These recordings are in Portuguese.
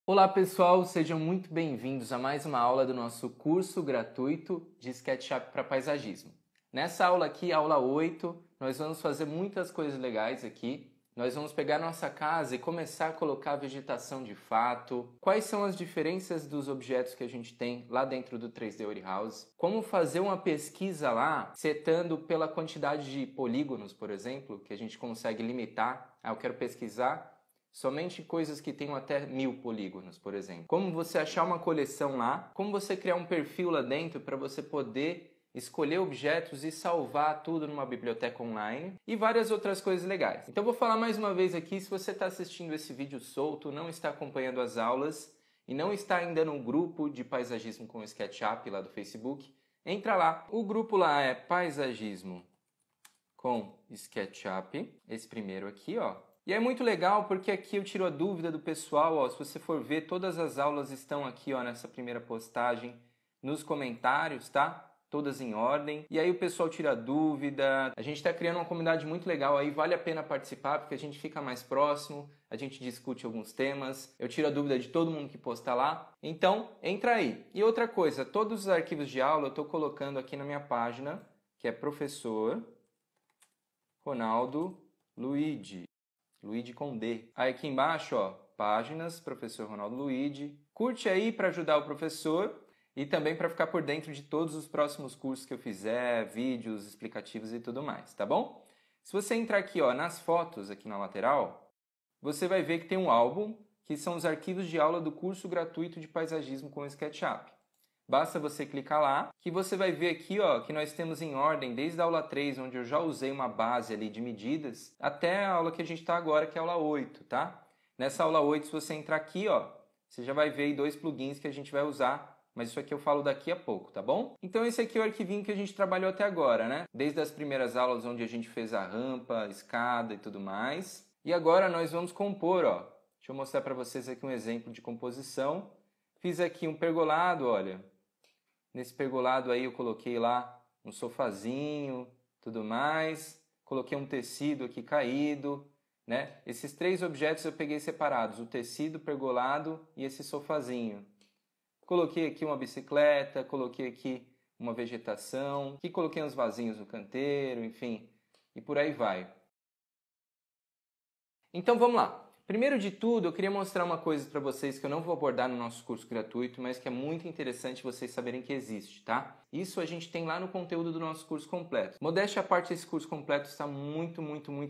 Olá pessoal, sejam muito bem-vindos a mais uma aula do nosso curso gratuito de SketchUp para paisagismo. Nessa aula aqui, aula 8, nós vamos fazer muitas coisas legais aqui. Nós vamos pegar nossa casa e começar a colocar vegetação de fato, quais são as diferenças dos objetos que a gente tem lá dentro do 3D Warehouse, como fazer uma pesquisa lá, setando pela quantidade de polígonos, por exemplo, que a gente consegue limitar. Eu quero pesquisar somente coisas que tenham até 1000 polígonos, por exemplo. Como você achar uma coleção lá, como você criar um perfil lá dentro para você poder escolher objetos e salvar tudo numa biblioteca online e várias outras coisas legais. Então vou falar mais uma vez aqui, se você está assistindo esse vídeo solto, não está acompanhando as aulas e não está ainda no grupo de paisagismo com SketchUp lá do Facebook, entra lá. O grupo lá é Paisagismo com SketchUp, esse primeiro aqui, ó. E é muito legal porque aqui eu tiro a dúvida do pessoal, ó, se você for ver, todas as aulas estão aqui, ó, nessa primeira postagem, nos comentários, tá? Todas em ordem. E aí o pessoal tira dúvida. A gente está criando uma comunidade muito legal aí, vale a pena participar porque a gente fica mais próximo, a gente discute alguns temas, eu tiro a dúvida de todo mundo que posta lá. Então, entra aí. E outra coisa, todos os arquivos de aula eu estou colocando aqui na minha página, que é Professor Ronaldo Luigi. Luigi com D. Aí aqui embaixo, ó, páginas, professor Ronaldo Luigi. Curte aí para ajudar o professor e também para ficar por dentro de todos os próximos cursos que eu fizer, vídeos explicativos e tudo mais, tá bom? Se você entrar aqui, ó, nas fotos aqui na lateral, você vai ver que tem um álbum, que são os arquivos de aula do curso gratuito de paisagismo com SketchUp. Basta você clicar lá, que você vai ver aqui, ó, que nós temos em ordem desde a aula 3, onde eu já usei uma base ali de medidas, até a aula que a gente está agora, que é a aula 8, tá? Nessa aula 8, se você entrar aqui, ó, você já vai ver aí 2 plugins que a gente vai usar, mas isso aqui eu falo daqui a pouco, tá bom? Então esse aqui é o arquivinho que a gente trabalhou até agora, né? Desde as primeiras aulas onde a gente fez a rampa, a escada e tudo mais. E agora nós vamos compor, ó. Deixa eu mostrar para vocês aqui um exemplo de composição. Fiz aqui um pergolado, olha. Nesse pergolado aí eu coloquei lá um sofazinho, tudo mais. Coloquei um tecido aqui caído, né? Esses 3 objetos eu peguei separados, o tecido, o pergolado e esse sofazinho. Coloquei aqui uma bicicleta, coloquei aqui uma vegetação, aqui coloquei uns vasinhos no canteiro, enfim, e por aí vai. Então vamos lá. Primeiro de tudo, eu queria mostrar uma coisa para vocês que eu não vou abordar no nosso curso gratuito, mas que é muito interessante vocês saberem que existe, tá? Isso a gente tem lá no conteúdo do nosso curso completo. Modéstia à parte, esse curso completo está muito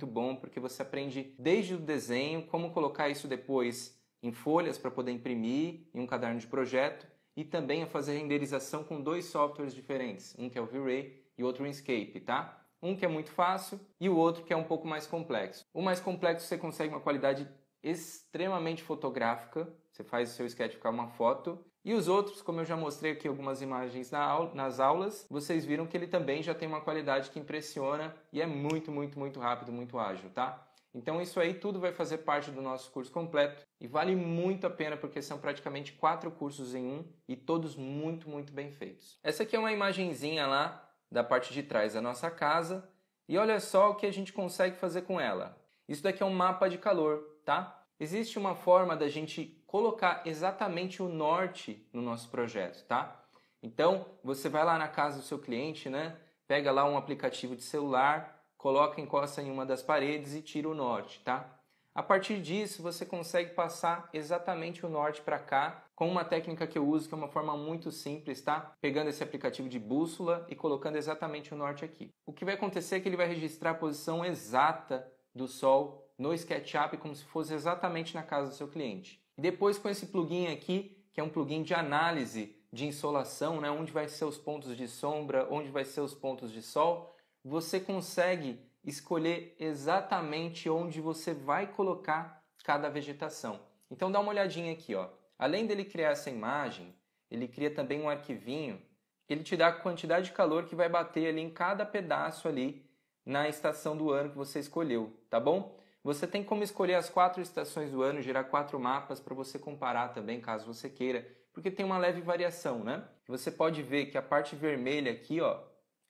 bom, porque você aprende desde o desenho, como colocar isso depois em folhas para poder imprimir em um caderno de projeto e também a fazer renderização com 2 softwares diferentes, um que é o V-Ray e outro o Inkscape, tá? Um que é muito fácil e o outro que é um pouco mais complexo. O mais complexo você consegue uma qualidade extremamente fotográfica, você faz o seu sketch ficar uma foto, e os outros, como eu já mostrei aqui algumas imagens nas aulas, vocês viram que ele também já tem uma qualidade que impressiona e é muito rápido, muito ágil, tá? Então isso aí tudo vai fazer parte do nosso curso completo e vale muito a pena porque são praticamente 4 cursos em um e todos muito bem feitos. Essa aqui é uma imagenzinha lá da parte de trás da nossa casa e olha só o que a gente consegue fazer com ela. Isso daqui é um mapa de calor, tá? Existe uma forma da gente colocar exatamente o norte no nosso projeto, tá? Então, você vai lá na casa do seu cliente, né? Pega lá um aplicativo de celular, coloca, encosta em uma das paredes e tira o norte, tá? A partir disso, você consegue passar exatamente o norte para cá com uma técnica que eu uso, que é uma forma muito simples, tá? Pegando esse aplicativo de bússola e colocando exatamente o norte aqui. O que vai acontecer é que ele vai registrar a posição exata do sol no SketchUp como se fosse exatamente na casa do seu cliente. E depois com esse plugin aqui, que é um plugin de análise de insolação, né? Onde vai ser os pontos de sombra, onde vai ser os pontos de sol, você consegue escolher exatamente onde você vai colocar cada vegetação. Então dá uma olhadinha aqui, ó. Além dele criar essa imagem, ele cria também um arquivinho, ele te dá a quantidade de calor que vai bater ali em cada pedaço ali na estação do ano que você escolheu, tá bom? Você tem como escolher as 4 estações do ano, gerar 4 mapas para você comparar também, caso você queira, porque tem uma leve variação, né? Você pode ver que a parte vermelha aqui, ó,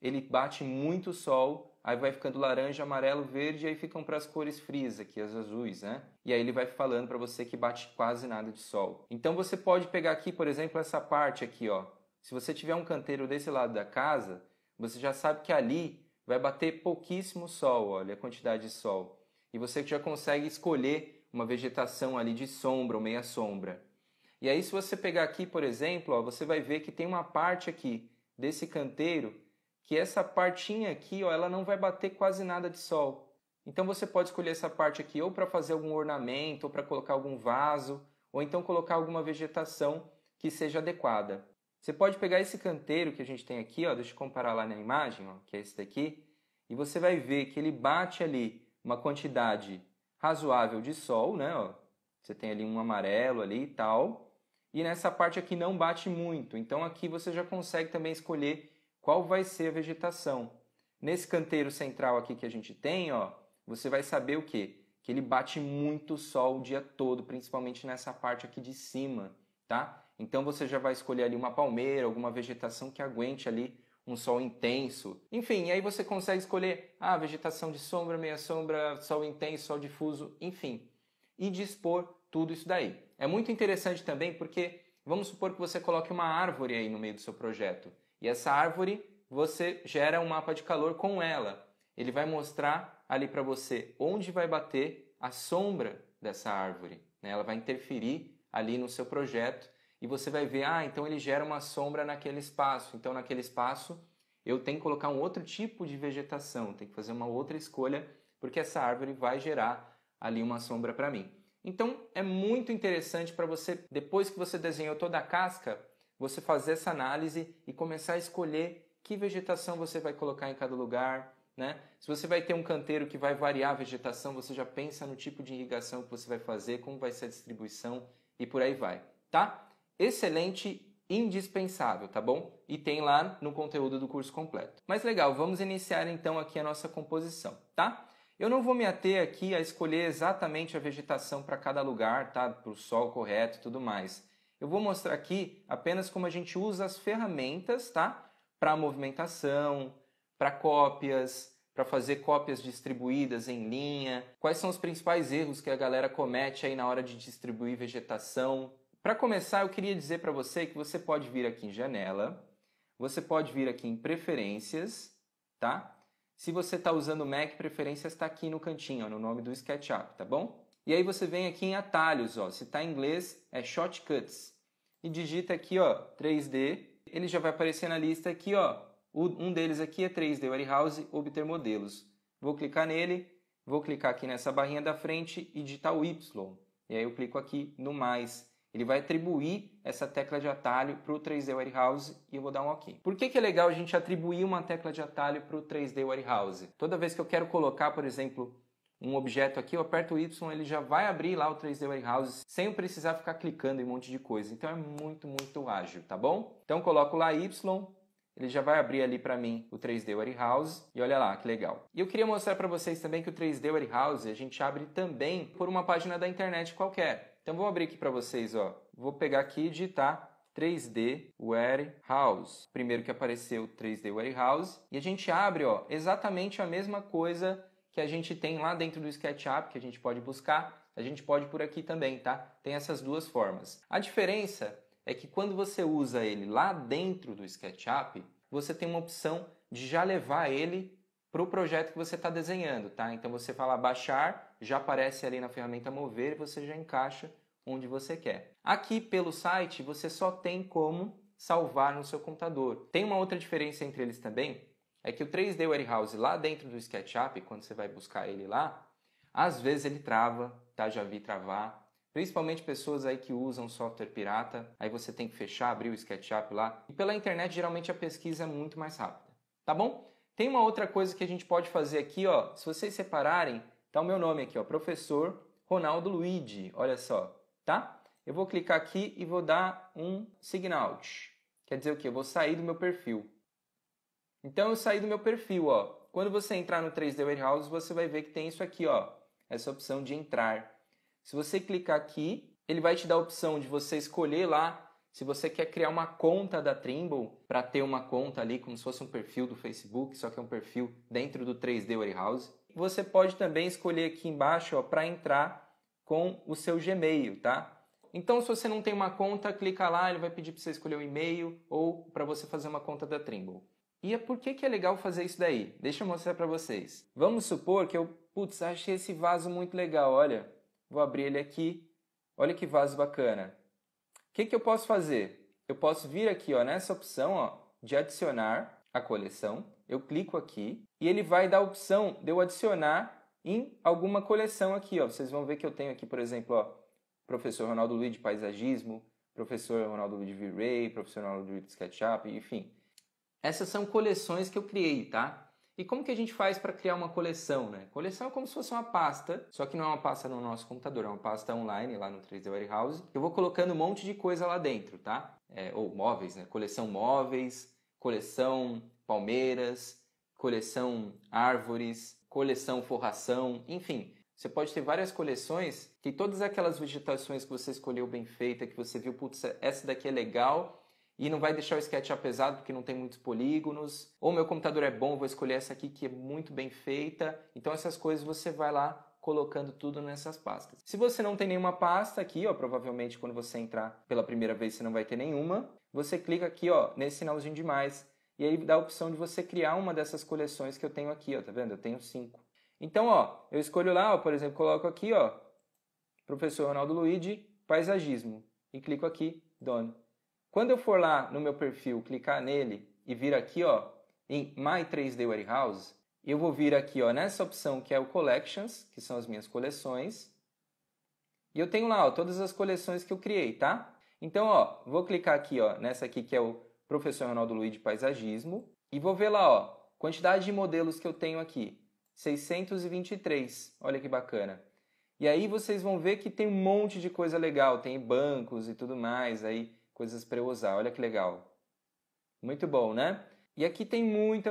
ele bate muito sol, aí vai ficando laranja, amarelo, verde, e aí ficam para as cores frias aqui, as azuis, né? E aí ele vai falando para você que bate quase nada de sol. Então você pode pegar aqui, por exemplo, essa parte aqui, ó. Se você tiver um canteiro desse lado da casa, você já sabe que ali vai bater pouquíssimo sol, olha a quantidade de sol. E você já consegue escolher uma vegetação ali de sombra ou meia sombra. E aí se você pegar aqui, por exemplo, ó, você vai ver que tem uma parte aqui desse canteiro que essa partinha aqui, ó, ela não vai bater quase nada de sol. Então você pode escolher essa parte aqui ou para fazer algum ornamento, ou para colocar algum vaso, ou então colocar alguma vegetação que seja adequada. Você pode pegar esse canteiro que a gente tem aqui, ó, deixa eu comparar lá na imagem, ó, que é esse daqui, e você vai ver que ele bate ali uma quantidade razoável de sol, né? Ó. Você tem ali um amarelo ali e tal, e nessa parte aqui não bate muito. Então aqui você já consegue também escolher qual vai ser a vegetação. Nesse canteiro central aqui que a gente tem, ó, você vai saber o quê? Que ele bate muito sol o dia todo, principalmente nessa parte aqui de cima, tá? Então você já vai escolher ali uma palmeira, alguma vegetação que aguente ali um sol intenso. Enfim, aí você consegue escolher vegetação de sombra, meia sombra, sol intenso, sol difuso, enfim. E dispor tudo isso daí. É muito interessante também porque vamos supor que você coloque uma árvore aí no meio do seu projeto. E essa árvore, você gera um mapa de calor com ela. Ele vai mostrar ali para você onde vai bater a sombra dessa árvore, né? Ela vai interferir ali no seu projeto e você vai ver, então ele gera uma sombra naquele espaço. Então naquele espaço eu tenho que colocar um outro tipo de vegetação, tenho que fazer uma outra escolha, porque essa árvore vai gerar ali uma sombra para mim. Então é muito interessante para você, depois que você desenhou toda a casca, você fazer essa análise e começar a escolher que vegetação você vai colocar em cada lugar, né? Se você vai ter um canteiro que vai variar a vegetação, você já pensa no tipo de irrigação que você vai fazer, como vai ser a distribuição e por aí vai, tá? Excelente, indispensável, tá bom? E tem lá no conteúdo do curso completo. Mas legal, vamos iniciar então aqui a nossa composição, tá? Eu não vou me ater aqui a escolher exatamente a vegetação para cada lugar, tá? Para o sol correto e tudo mais. Eu vou mostrar aqui apenas como a gente usa as ferramentas, tá? Para movimentação, para cópias, para fazer cópias distribuídas em linha. Quais são os principais erros que a galera comete aí na hora de distribuir vegetação? Para começar, eu queria dizer para você que você pode vir aqui em Janela, você pode vir aqui em Preferências, tá? Se você está usando o Mac, Preferências está aqui no cantinho, ó, no nome do SketchUp, tá bom? E aí você vem aqui em Atalhos, ó. Se está em inglês, é Shortcuts. E digita aqui, ó, 3D. Ele já vai aparecer na lista aqui, ó. Um deles aqui é 3D Warehouse, obter modelos. Vou clicar nele, vou clicar aqui nessa barrinha da frente e digitar o Y. E aí eu clico aqui no mais. Ele vai atribuir essa tecla de atalho para o 3D Warehouse e eu vou dar um OK. Por que é legal a gente atribuir uma tecla de atalho para o 3D Warehouse? Toda vez que eu quero colocar, por exemplo, um objeto aqui, eu aperto o Y, ele já vai abrir lá o 3D Warehouse sem eu precisar ficar clicando em um monte de coisa. Então é muito, muito ágil, tá bom? Então coloco lá Y, ele já vai abrir ali para mim o 3D Warehouse e olha lá que legal. E eu queria mostrar para vocês também que o 3D Warehouse a gente abre também por uma página da internet qualquer. Então vou abrir aqui para vocês, ó. Vou pegar aqui e digitar 3D Warehouse. Primeiro que apareceu 3D Warehouse e a gente abre, ó, exatamente a mesma coisa que a gente tem lá dentro do SketchUp, que a gente pode buscar, a gente pode por aqui também, tá? Tem essas duas formas. A diferença é que quando você usa ele lá dentro do SketchUp, você tem uma opção de já levar ele para o projeto que você está desenhando, tá? Então você fala baixar, já aparece ali na ferramenta mover e você já encaixa onde você quer. Aqui pelo site você só tem como salvar no seu computador. Tem uma outra diferença entre eles também, é que o 3D Warehouse lá dentro do SketchUp, quando você vai buscar ele lá, às vezes ele trava, tá? Já vi travar. Principalmente pessoas aí que usam software pirata, aí você tem que fechar, abrir o SketchUp lá. E pela internet, geralmente a pesquisa é muito mais rápida, tá bom? Tem uma outra coisa que a gente pode fazer aqui, ó. Se vocês separarem, tá o meu nome aqui, ó, Professor Ronaldo Luigi, olha só, tá? Eu vou clicar aqui e vou dar um sign out. Quer dizer o quê? Eu vou sair do meu perfil. Então eu saí do meu perfil, ó. Quando você entrar no 3D Warehouse, você vai ver que tem isso aqui, ó. Essa opção de entrar. Se você clicar aqui, ele vai te dar a opção de você escolher lá Se você quer criar uma conta da Trimble para ter uma conta ali como se fosse um perfil do Facebook, só que é um perfil dentro do 3D Warehouse, você pode também escolher aqui embaixo para entrar com o seu Gmail, tá? Então, se você não tem uma conta, clica lá, ele vai pedir para você escolher o e-mail ou para você fazer uma conta da Trimble. E por que é legal fazer isso daí? Deixa eu mostrar para vocês. Vamos supor que eu, achei esse vaso muito legal, olha. Vou abrir ele aqui. Olha que vaso bacana. O que eu posso fazer? Eu posso vir aqui nessa opção de adicionar a coleção. Eu clico aqui e ele vai dar a opção de eu adicionar em alguma coleção aqui. Vocês vão ver que eu tenho aqui, por exemplo, Professor Ronaldo Luiz de Paisagismo, Professor Ronaldo Luiz de V-Ray, Professor Ronaldo Luiz de SketchUp, enfim. Essas são coleções que eu criei, tá? E como que a gente faz para criar uma coleção, né? Coleção é como se fosse uma pasta, só que não é uma pasta no nosso computador, é uma pasta online lá no 3D Warehouse. Eu vou colocando um monte de coisa lá dentro, tá? Ou móveis, né? Coleção móveis, coleção palmeiras, coleção árvores, coleção forração, enfim. Você pode ter várias coleções que todas aquelas vegetações que você escolheu bem feita, que você viu, putz, essa daqui é legal, e não vai deixar o SketchUp pesado porque não tem muitos polígonos, ou meu computador é bom, vou escolher essa aqui que é muito bem feita. Então essas coisas você vai lá colocando tudo nessas pastas. Se você não tem nenhuma pasta aqui, provavelmente quando você entrar pela primeira vez você não vai ter nenhuma, você clica aqui nesse sinalzinho de mais, e aí dá a opção de você criar uma dessas coleções que eu tenho aqui, tá vendo? Eu tenho 5. Então, eu escolho lá, por exemplo, coloco aqui, Professor Ronaldo Luiz, Paisagismo, e clico aqui, Done. Quando eu for lá no meu perfil, clicar nele e vir aqui em My 3D Warehouse, eu vou vir aqui nessa opção que é o Collections, que são as minhas coleções. E eu tenho lá todas as coleções que eu criei, tá? Então, vou clicar aqui nessa aqui que é o Professor Ronaldo Luiz de Paisagismo. E vou ver lá, quantidade de modelos que eu tenho aqui. 623. Olha que bacana. E aí vocês vão ver que tem um monte de coisa legal. Tem bancos e tudo mais aí. Coisas para eu usar, olha que legal. Muito bom, né? E aqui tem muita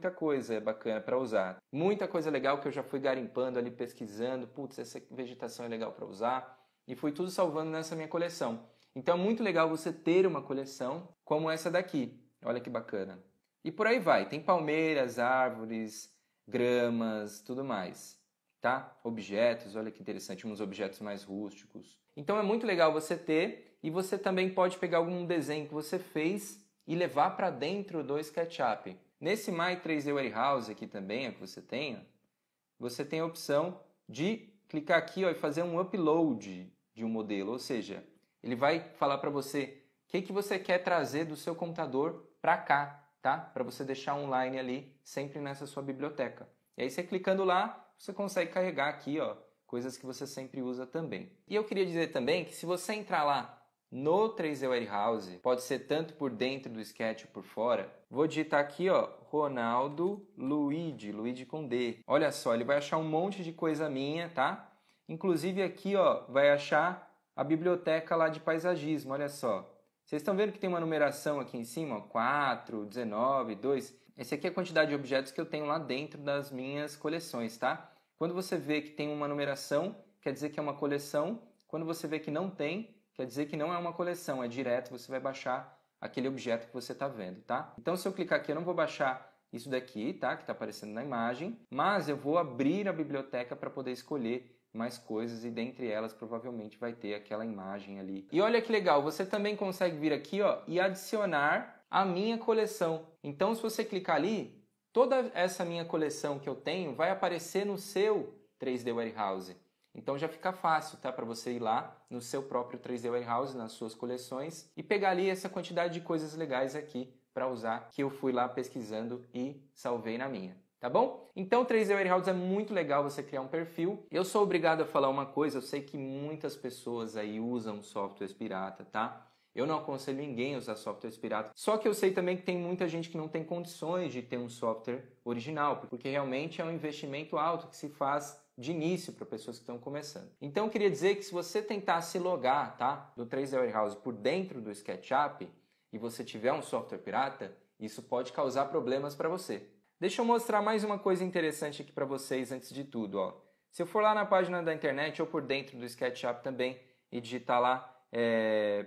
coisa bacana para usar. Muita coisa legal que eu já fui garimpando ali, pesquisando. Putz, essa vegetação é legal para usar. E fui tudo salvando nessa minha coleção. Então é muito legal você ter uma coleção como essa daqui. Olha que bacana. E por aí vai. Tem palmeiras, árvores, gramas, tudo mais. Tá? Objetos, olha que interessante, uns objetos mais rústicos. Então é muito legal você ter, e você também pode pegar algum desenho que você fez e levar para dentro do SketchUp. Nesse My 3D Warehouse aqui também, que você tem a opção de clicar aqui e fazer um upload de um modelo, ou seja, ele vai falar para você o que você quer trazer do seu computador para cá, tá? Para você deixar online ali, sempre nessa sua biblioteca. E aí você clicando lá, você consegue carregar aqui, coisas que você sempre usa também. E eu queria dizer também que se você entrar lá no 3D Warehouse, pode ser tanto por dentro do Sketch ou por fora, vou digitar aqui, Ronaldo Luiz com D. Olha só, ele vai achar um monte de coisa minha, tá? Inclusive aqui, vai achar a biblioteca lá de paisagismo, olha só. Vocês estão vendo que tem uma numeração aqui em cima, 4, 19, 2... Esse aqui é a quantidade de objetos que eu tenho lá dentro das minhas coleções, tá? Quando você vê que tem uma numeração, quer dizer que é uma coleção. Quando você vê que não tem, quer dizer que não é uma coleção, é direto, você vai baixar aquele objeto que você está vendo, tá? Então, se eu clicar aqui, eu não vou baixar isso daqui, tá? Que está aparecendo na imagem, mas eu vou abrir a biblioteca para poder escolher mais coisas e dentre elas provavelmente vai ter aquela imagem ali. E olha que legal, você também consegue vir aqui, e adicionar a minha coleção. Então, se você clicar ali, toda essa minha coleção que eu tenho vai aparecer no seu 3D Warehouse. Então já fica fácil, tá? Para você ir lá no seu próprio 3D Warehouse, nas suas coleções, e pegar ali essa quantidade de coisas legais aqui para usar, que eu fui lá pesquisando e salvei na minha. Tá bom? Então o 3D Warehouse é muito legal você criar um perfil. Eu sou obrigado a falar uma coisa, eu sei que muitas pessoas aí usam softwares pirata, tá? Eu não aconselho ninguém a usar softwares pirata. Só que eu sei também que tem muita gente que não tem condições de ter um software original, porque realmente é um investimento alto que se faz de início para pessoas que estão começando. Então eu queria dizer que se você tentar se logar, tá, do 3D Warehouse por dentro do SketchUp e você tiver um software pirata, isso pode causar problemas para você. Deixa eu mostrar mais uma coisa interessante aqui para vocês antes de tudo. Se eu for lá na página da internet ou por dentro do SketchUp também e digitar lá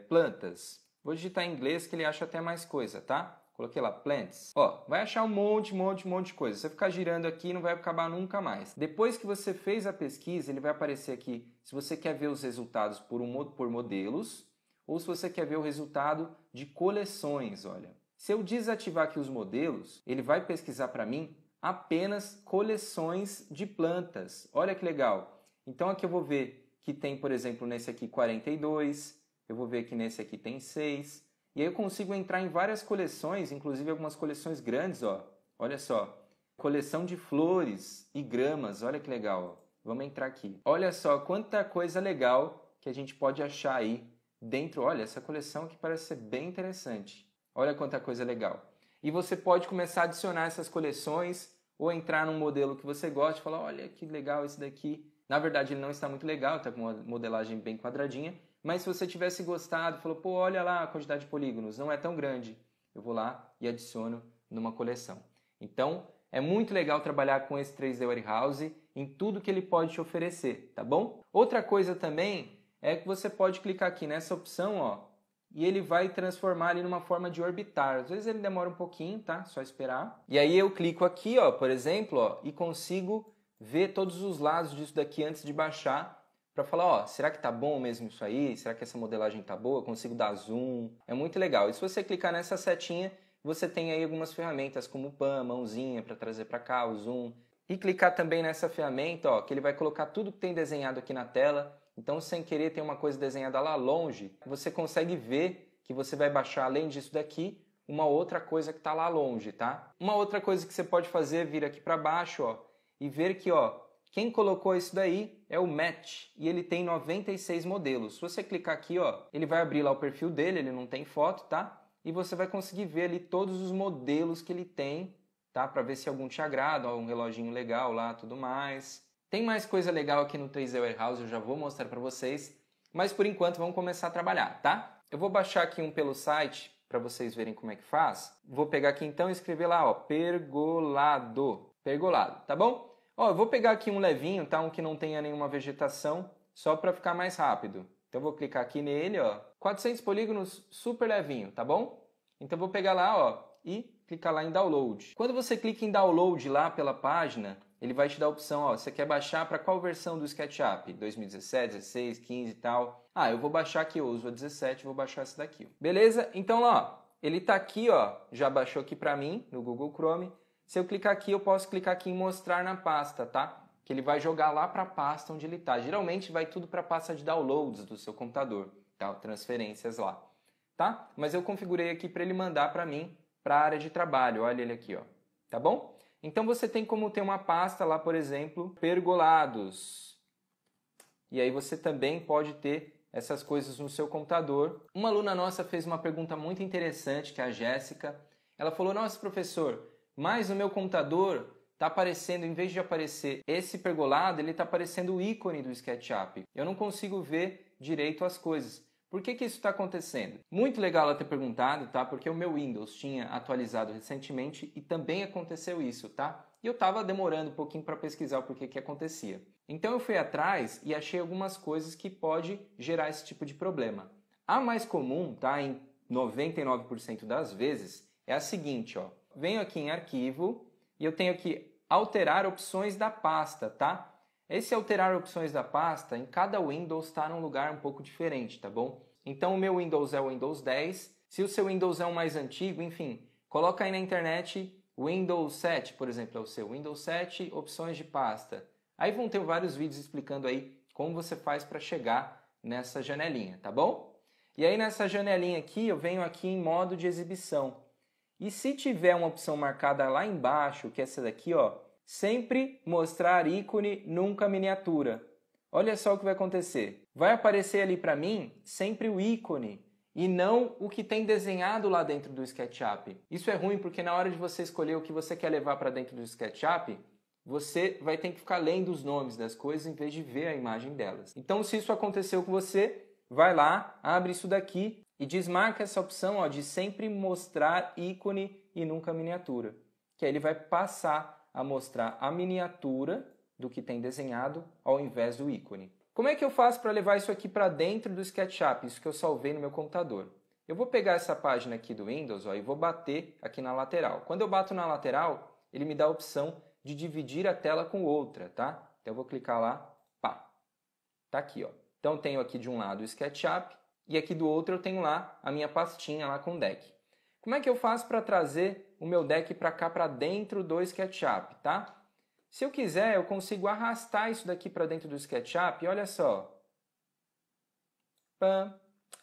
plantas. Vou digitar em inglês que ele acha até mais coisa, tá? Coloquei lá, plants. Ó, vai achar um monte de coisa. Se você ficar girando aqui, não vai acabar nunca mais. Depois que você fez a pesquisa, ele vai aparecer aqui se você quer ver os resultados por modelos ou se você quer ver o resultado de coleções, olha. Se eu desativar aqui os modelos, ele vai pesquisar para mim apenas coleções de plantas. Olha que legal. Então aqui eu vou ver que tem, por exemplo, nesse aqui 42, eu vou ver que nesse aqui tem 6. E aí eu consigo entrar em várias coleções, inclusive algumas coleções grandes, ó. Olha só, coleção de flores e gramas, olha que legal. Ó. Vamos entrar aqui. Olha só quanta coisa legal que a gente pode achar aí dentro. Olha, essa coleção aqui parece ser bem interessante. Olha quanta coisa legal. E você pode começar a adicionar essas coleções ou entrar num modelo que você gosta e falar, olha que legal esse daqui. Na verdade ele não está muito legal, está com uma modelagem bem quadradinha. Mas se você tivesse gostado, falou, pô, olha lá a quantidade de polígonos, não é tão grande. Eu vou lá e adiciono numa coleção. Então, é muito legal trabalhar com esse 3D Warehouse em tudo que ele pode te oferecer, tá bom? Outra coisa também é que você pode clicar aqui nessa opção, ó, e ele vai transformar ali numa forma de orbitar. Às vezes ele demora um pouquinho, tá? Só esperar. E aí eu clico aqui, ó, por exemplo, ó, e consigo ver todos os lados disso daqui antes de baixar, para falar, ó, será que tá bom mesmo isso aí? Será que essa modelagem tá boa? Eu consigo dar zoom? É muito legal. E se você clicar nessa setinha, você tem aí algumas ferramentas como o pan, mãozinha para trazer para cá, o zoom. E clicar também nessa ferramenta, ó, que ele vai colocar tudo que tem desenhado aqui na tela. Então, sem querer tem uma coisa desenhada lá longe, você consegue ver que você vai baixar, além disso daqui, uma outra coisa que está lá longe, tá? Uma outra coisa que você pode fazer é vir aqui para baixo, ó, e ver que, ó, quem colocou isso daí é o Matt e ele tem 96 modelos. Se você clicar aqui, ó, ele vai abrir lá o perfil dele, ele não tem foto, tá? E você vai conseguir ver ali todos os modelos que ele tem, tá? Para ver se algum te agrada, ó, um reloginho legal lá, tudo mais. Tem mais coisa legal aqui no 3D Warehouse, eu já vou mostrar para vocês, mas por enquanto vamos começar a trabalhar, tá? Eu vou baixar aqui um pelo site para vocês verem como é que faz. Vou pegar aqui então e escrever lá, ó, pergolado, tá bom? Ó, eu vou pegar aqui um levinho, tá? Um que não tenha nenhuma vegetação, só para ficar mais rápido. Então eu vou clicar aqui nele, ó, 400 polígonos, super levinho, tá bom? Então eu vou pegar lá, ó, e clicar lá em download. Quando você clica em download lá pela página, ele vai te dar a opção, ó, você quer baixar para qual versão do SketchUp? 2017, 16, 15 e tal. Ah, eu vou baixar aqui, eu uso a 17, vou baixar esse daqui. Beleza? Então, ó, ele tá aqui, ó, já baixou aqui para mim no Google Chrome. Se eu clicar aqui, eu posso clicar aqui em mostrar na pasta, tá? Que ele vai jogar lá para a pasta onde ele tá. Geralmente vai tudo para a pasta de downloads do seu computador, tá? Transferências lá, tá? Mas eu configurei aqui para ele mandar para mim, para a área de trabalho. Olha ele aqui, ó. Tá bom? Então você tem como ter uma pasta lá, por exemplo, pergolados. E aí você também pode ter essas coisas no seu computador. Uma aluna nossa fez uma pergunta muito interessante, que é a Jéssica. Ela falou, nossa, professor, mas no meu computador está aparecendo, em vez de aparecer esse pergolado, ele está aparecendo o ícone do SketchUp. Eu não consigo ver direito as coisas. Por que isso está acontecendo? Muito legal ela ter perguntado, tá? Porque o meu Windows tinha atualizado recentemente e também aconteceu isso, tá? E eu estava demorando um pouquinho para pesquisar o porquê que acontecia. Então eu fui atrás e achei algumas coisas que pode gerar esse tipo de problema. A mais comum, tá? Em 99% das vezes, é a seguinte, ó. Venho aqui em arquivo e eu tenho que alterar opções da pasta, tá? Esse alterar opções da pasta, em cada Windows está num lugar um pouco diferente, tá bom? Então o meu Windows é o Windows 10, se o seu Windows é o mais antigo, enfim, coloca aí na internet Windows 7, por exemplo, é o seu Windows 7, opções de pasta. Aí vão ter vários vídeos explicando aí como você faz para chegar nessa janelinha, tá bom? E aí nessa janelinha aqui, eu venho aqui em modo de exibição. E se tiver uma opção marcada lá embaixo, que é essa daqui, ó, sempre mostrar ícone, nunca miniatura. Olha só o que vai acontecer. Vai aparecer ali para mim sempre o ícone e não o que tem desenhado lá dentro do SketchUp. Isso é ruim porque na hora de você escolher o que você quer levar para dentro do SketchUp, você vai ter que ficar lendo os nomes das coisas em vez de ver a imagem delas. Então, se isso aconteceu com você, vai lá, abre isso daqui e desmarca essa opção, ó, de sempre mostrar ícone e nunca miniatura. Que aí ele vai passar a mostrar a miniatura do que tem desenhado ao invés do ícone. Como é que eu faço para levar isso aqui para dentro do SketchUp, isso que eu salvei no meu computador? Eu vou pegar essa página aqui do Windows e vou bater aqui na lateral. Quando eu bato na lateral, ele me dá a opção de dividir a tela com outra, tá? Então eu vou clicar lá, pá, tá aqui, ó. Então eu tenho aqui de um lado o SketchUp e aqui do outro eu tenho lá a minha pastinha lá com o deck. Como é que eu faço para trazer o meu deck para cá, para dentro do SketchUp, tá? Se eu quiser, eu consigo arrastar isso daqui para dentro do SketchUp e olha só. Pam,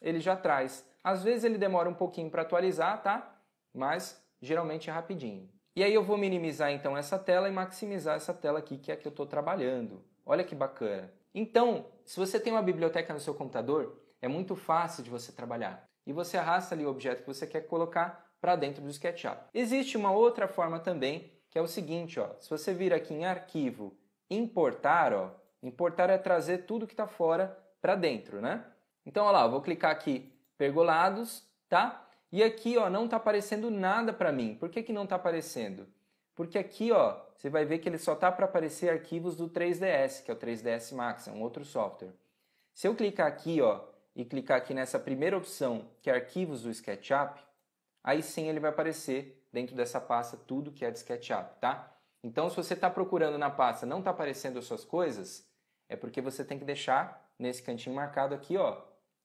ele já traz. Às vezes ele demora um pouquinho para atualizar, tá? Mas geralmente é rapidinho. E aí eu vou minimizar então essa tela e maximizar essa tela aqui, que é a que eu estou trabalhando. Olha que bacana. Então, se você tem uma biblioteca no seu computador, é muito fácil de você trabalhar. E você arrasta ali o objeto que você quer colocar para dentro do SketchUp. Existe uma outra forma também, que é o seguinte, ó. Se você vir aqui em Arquivo, Importar, ó. Importar é trazer tudo que está fora para dentro, né? Então, olha lá, eu vou clicar aqui, Pergolados, tá? E aqui, ó, não está aparecendo nada para mim. Por que não está aparecendo? Porque aqui, ó, você vai ver que ele só está para aparecer arquivos do 3ds, que é o 3ds Max, é um outro software. Se eu clicar aqui, ó, e clicar aqui nessa primeira opção, que é arquivos do SketchUp, aí sim ele vai aparecer dentro dessa pasta tudo que é de SketchUp, tá? Então, se você está procurando na pasta e não está aparecendo as suas coisas, é porque você tem que deixar nesse cantinho marcado aqui, ó,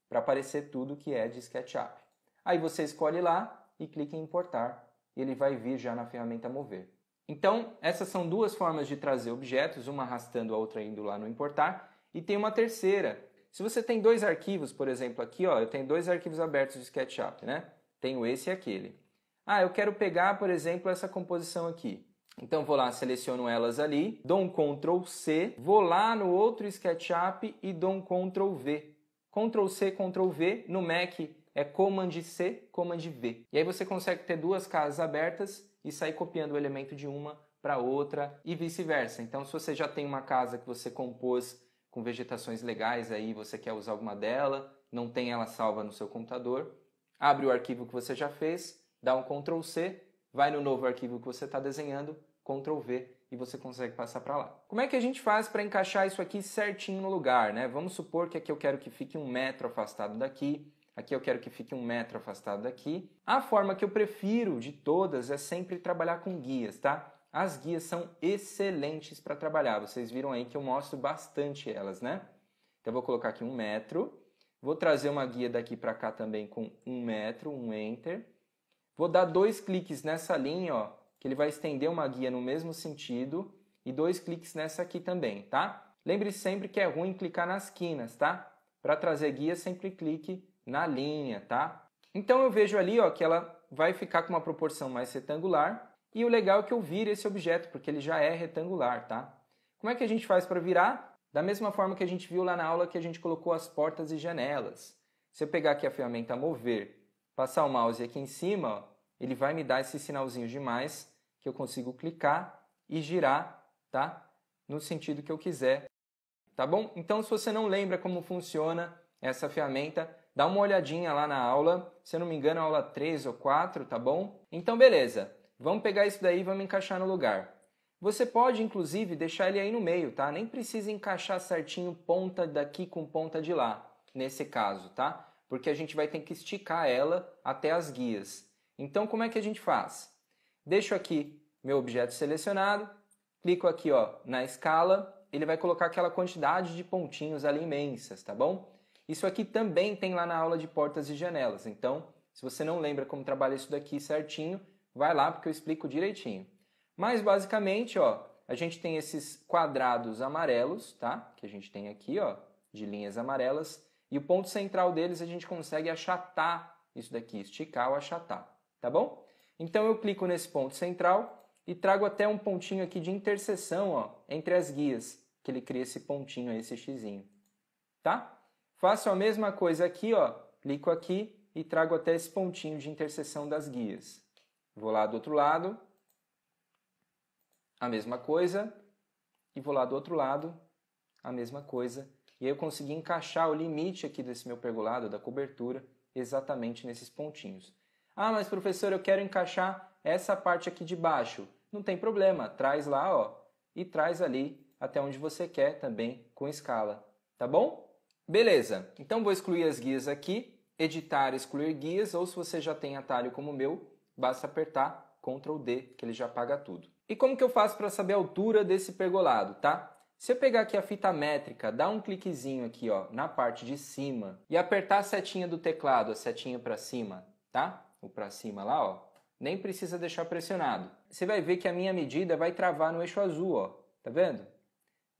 para aparecer tudo que é de SketchUp. Aí você escolhe lá e clica em importar e ele vai vir já na ferramenta mover. Então, essas são duas formas de trazer objetos, uma arrastando a outra indo lá no importar, e tem uma terceira. Se você tem dois arquivos, por exemplo, aqui, ó, eu tenho dois arquivos abertos de SketchUp, né? Tenho esse e aquele. Ah, eu quero pegar, por exemplo, essa composição aqui. Então, vou lá, seleciono elas ali, dou um Ctrl C, vou lá no outro SketchUp e dou um Ctrl V. Ctrl C, Ctrl V, no Mac é Command C, Command V. E aí você consegue ter duas casas abertas e sair copiando o elemento de uma para outra e vice-versa. Então, se você já tem uma casa que você compôs com vegetações legais aí, você quer usar alguma dela, não tem ela salva no seu computador, abre o arquivo que você já fez, dá um Ctrl C, vai no novo arquivo que você está desenhando, Ctrl V e você consegue passar para lá. Como é que a gente faz para encaixar isso aqui certinho no lugar, né? Vamos supor que aqui eu quero que fique 1 metro afastado daqui, aqui eu quero que fique 1 metro afastado daqui. A forma que eu prefiro de todas é sempre trabalhar com guias, tá? As guias são excelentes para trabalhar. Vocês viram aí que eu mostro bastante elas, né? Então eu vou colocar aqui 1 metro. Vou trazer uma guia daqui para cá também com 1 metro, um Enter. Vou dar 2 cliques nessa linha, ó, que ele vai estender uma guia no mesmo sentido. E 2 cliques nessa aqui também, tá? Lembre sempre que é ruim clicar nas quinas, tá? Para trazer guia, sempre clique na linha, tá? Então eu vejo ali, ó, que ela vai ficar com uma proporção mais retangular. E o legal é que eu viro esse objeto, porque ele já é retangular, tá? Como é que a gente faz para virar? Da mesma forma que a gente viu lá na aula que a gente colocou as portas e janelas. Se eu pegar aqui a ferramenta mover, passar o mouse aqui em cima, ó, ele vai me dar esse sinalzinho de mais, que eu consigo clicar e girar, tá? No sentido que eu quiser, tá bom? Então, se você não lembra como funciona essa ferramenta, dá uma olhadinha lá na aula, se eu não me engano, a aula 3 ou 4, tá bom? Então, beleza. Vamos pegar isso daí e vamos encaixar no lugar. Você pode, inclusive, deixar ele aí no meio, tá? Nem precisa encaixar certinho ponta daqui com ponta de lá, nesse caso, tá? Porque a gente vai ter que esticar ela até as guias. Então, como é que a gente faz? Deixo aqui meu objeto selecionado, clico aqui, ó, na escala, ele vai colocar aquela quantidade de pontinhos ali imensas, tá bom? Isso aqui também tem lá na aula de portas e janelas. Então, se você não lembra como trabalha isso daqui certinho, vai lá porque eu explico direitinho. Mas basicamente, ó, a gente tem esses quadrados amarelos, tá? Que a gente tem aqui, ó, de linhas amarelas. E o ponto central deles a gente consegue achatar isso daqui, esticar ou achatar, tá bom? Então eu clico nesse ponto central e trago até um pontinho aqui de interseção, ó, entre as guias, que ele cria esse pontinho aí, esse xizinho, tá? Faço a mesma coisa aqui, ó, clico aqui e trago até esse pontinho de interseção das guias. Vou lá do outro lado, a mesma coisa, e vou lá do outro lado, a mesma coisa. E aí eu consegui encaixar o limite aqui desse meu pergolado, da cobertura, exatamente nesses pontinhos. Ah, mas professor, eu quero encaixar essa parte aqui de baixo. Não tem problema, traz lá, ó, e traz ali até onde você quer também com escala, tá bom? Beleza, então vou excluir as guias aqui, editar, excluir guias, ou se você já tem atalho como o meu, basta apertar Ctrl D, que ele já apaga tudo. E como que eu faço para saber a altura desse pergolado, tá? Se eu pegar aqui a fita métrica, dar um cliquezinho aqui, ó, na parte de cima e apertar a setinha do teclado, a setinha para cima, tá? O para cima lá, ó, nem precisa deixar pressionado. Você vai ver que a minha medida vai travar no eixo azul, ó, tá vendo?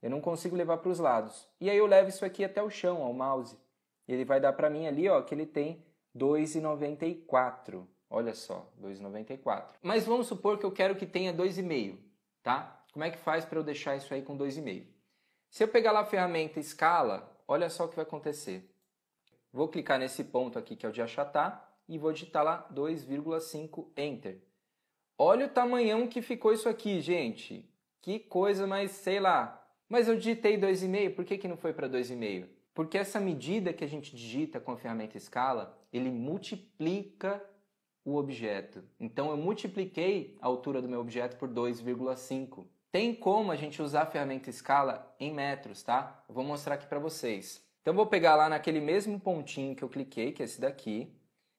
Eu não consigo levar para os lados. E aí eu levo isso aqui até o chão, ó, o mouse. E ele vai dar para mim ali, ó, que ele tem 2,94. Olha só, 2,94. Mas vamos supor que eu quero que tenha 2,5, tá? Como é que faz para eu deixar isso aí com 2,5? Se eu pegar lá a ferramenta escala, olha só o que vai acontecer. Vou clicar nesse ponto aqui que é o de achatar e vou digitar lá 2,5 Enter. Olha o tamanhão que ficou isso aqui, gente. Que coisa, mas sei lá. Mas eu digitei 2,5, por que não foi para 2,5? Porque essa medida que a gente digita com a ferramenta escala, ele multiplica o objeto. Então eu multipliquei a altura do meu objeto por 2,5. Tem como a gente usar a ferramenta escala em metros, tá? Eu vou mostrar aqui para vocês. Então eu vou pegar lá naquele mesmo pontinho que eu cliquei, que é esse daqui,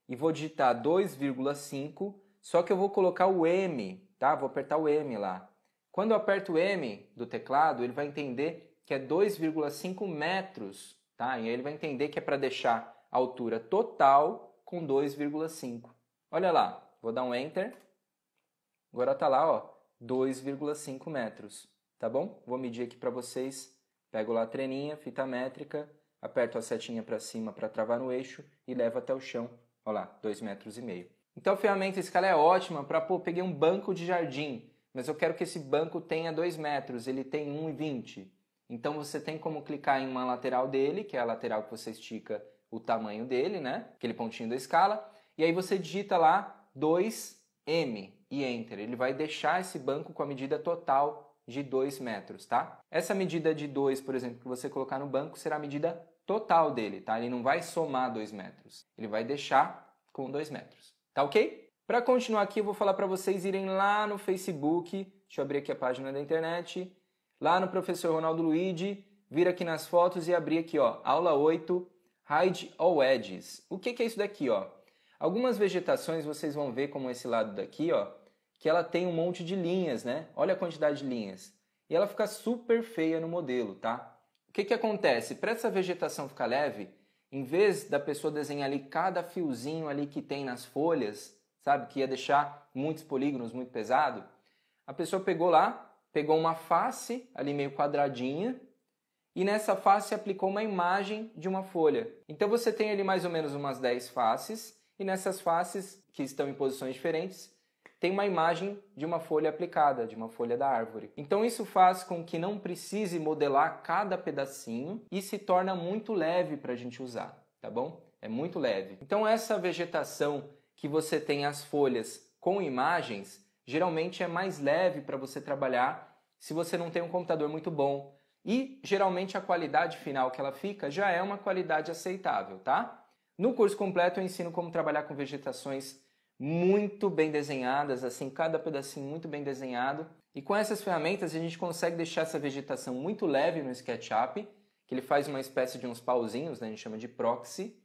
e vou digitar 2,5, só que eu vou colocar o M, tá? Vou apertar o M lá. Quando eu aperto o M do teclado, ele vai entender que é 2,5 metros, tá? E aí ele vai entender que é para deixar a altura total com 2,5. Olha lá, vou dar um Enter. Agora tá lá, ó, 2,5 metros, tá bom? Vou medir aqui para vocês. Pego lá a treninha, fita métrica, aperto a setinha para cima para travar no eixo e levo até o chão. Olha lá, 2,5 metros. Então a ferramenta escala é ótima para, pô, peguei um banco de jardim, mas eu quero que esse banco tenha 2 metros, ele tem 1,20. Então você tem como clicar em uma lateral dele, que é a lateral que você estica o tamanho dele, né? Aquele pontinho da escala. E aí você digita lá 2M e Enter. Ele vai deixar esse banco com a medida total de 2 metros, tá? Essa medida de 2, por exemplo, que você colocar no banco, será a medida total dele, tá? Ele não vai somar 2 metros. Ele vai deixar com 2 metros. Tá ok? Para continuar aqui, eu vou falar para vocês irem lá no Facebook. Deixa eu abrir aqui a página da internet. Lá no Professor Ronaldo Luigi, vir aqui nas fotos e abrir aqui, ó, aula 8, Hide All Edges. O que é isso daqui, ó? Algumas vegetações vocês vão ver, como esse lado daqui, ó, que ela tem um monte de linhas, né? Olha a quantidade de linhas. E ela fica super feia no modelo, tá? O que acontece? Para essa vegetação ficar leve, em vez da pessoa desenhar ali cada fiozinho ali que tem nas folhas, sabe? Que ia deixar muitos polígonos, muito pesado. A pessoa pegou lá, pegou uma face ali meio quadradinha e nessa face aplicou uma imagem de uma folha. Então você tem ali mais ou menos umas 10 faces e nessas faces, que estão em posições diferentes, tem uma imagem de uma folha aplicada, de uma folha da árvore. Então isso faz com que não precise modelar cada pedacinho e se torna muito leve para a gente usar, tá bom? É muito leve. Então essa vegetação que você tem as folhas com imagens, geralmente é mais leve para você trabalhar se você não tem um computador muito bom. E geralmente a qualidade final que ela fica já é uma qualidade aceitável, tá? No curso completo eu ensino como trabalhar com vegetações muito bem desenhadas, assim, cada pedacinho muito bem desenhado. E com essas ferramentas a gente consegue deixar essa vegetação muito leve no SketchUp, que ele faz uma espécie de uns pauzinhos, né? A gente chama de proxy.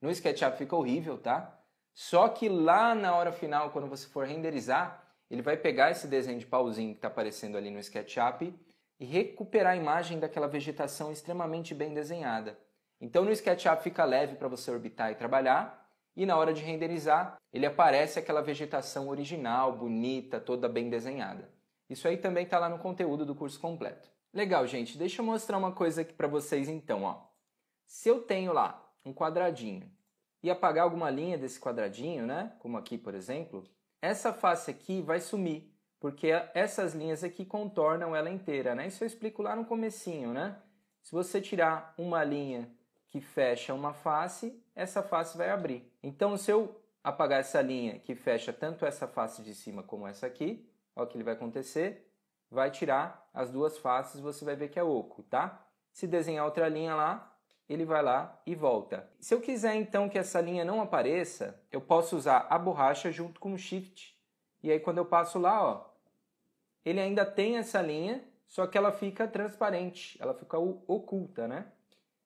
No SketchUp fica horrível, tá? Só que lá na hora final, quando você for renderizar, ele vai pegar esse desenho de pauzinho que está aparecendo ali no SketchUp e recuperar a imagem daquela vegetação extremamente bem desenhada. Então no SketchUp fica leve para você orbitar e trabalhar, e na hora de renderizar, ele aparece aquela vegetação original, bonita, toda bem desenhada. Isso aí também está lá no conteúdo do curso completo. Legal, gente, deixa eu mostrar uma coisa aqui para vocês então, ó. Se eu tenho lá um quadradinho e apagar alguma linha desse quadradinho, né, como aqui, por exemplo, essa face aqui vai sumir, porque essas linhas aqui contornam ela inteira, né? Isso eu explico lá no comecinho, né? Se você tirar uma linha que fecha uma face, essa face vai abrir. Então, se eu apagar essa linha que fecha tanto essa face de cima como essa aqui, olha o que ele vai acontecer, vai tirar as duas faces, você vai ver que é oco, tá? Se desenhar outra linha lá, ele vai lá e volta. Se eu quiser então que essa linha não apareça, eu posso usar a borracha junto com o Shift. E aí quando eu passo lá, ó, ele ainda tem essa linha, só que ela fica transparente, ela fica oculta, né?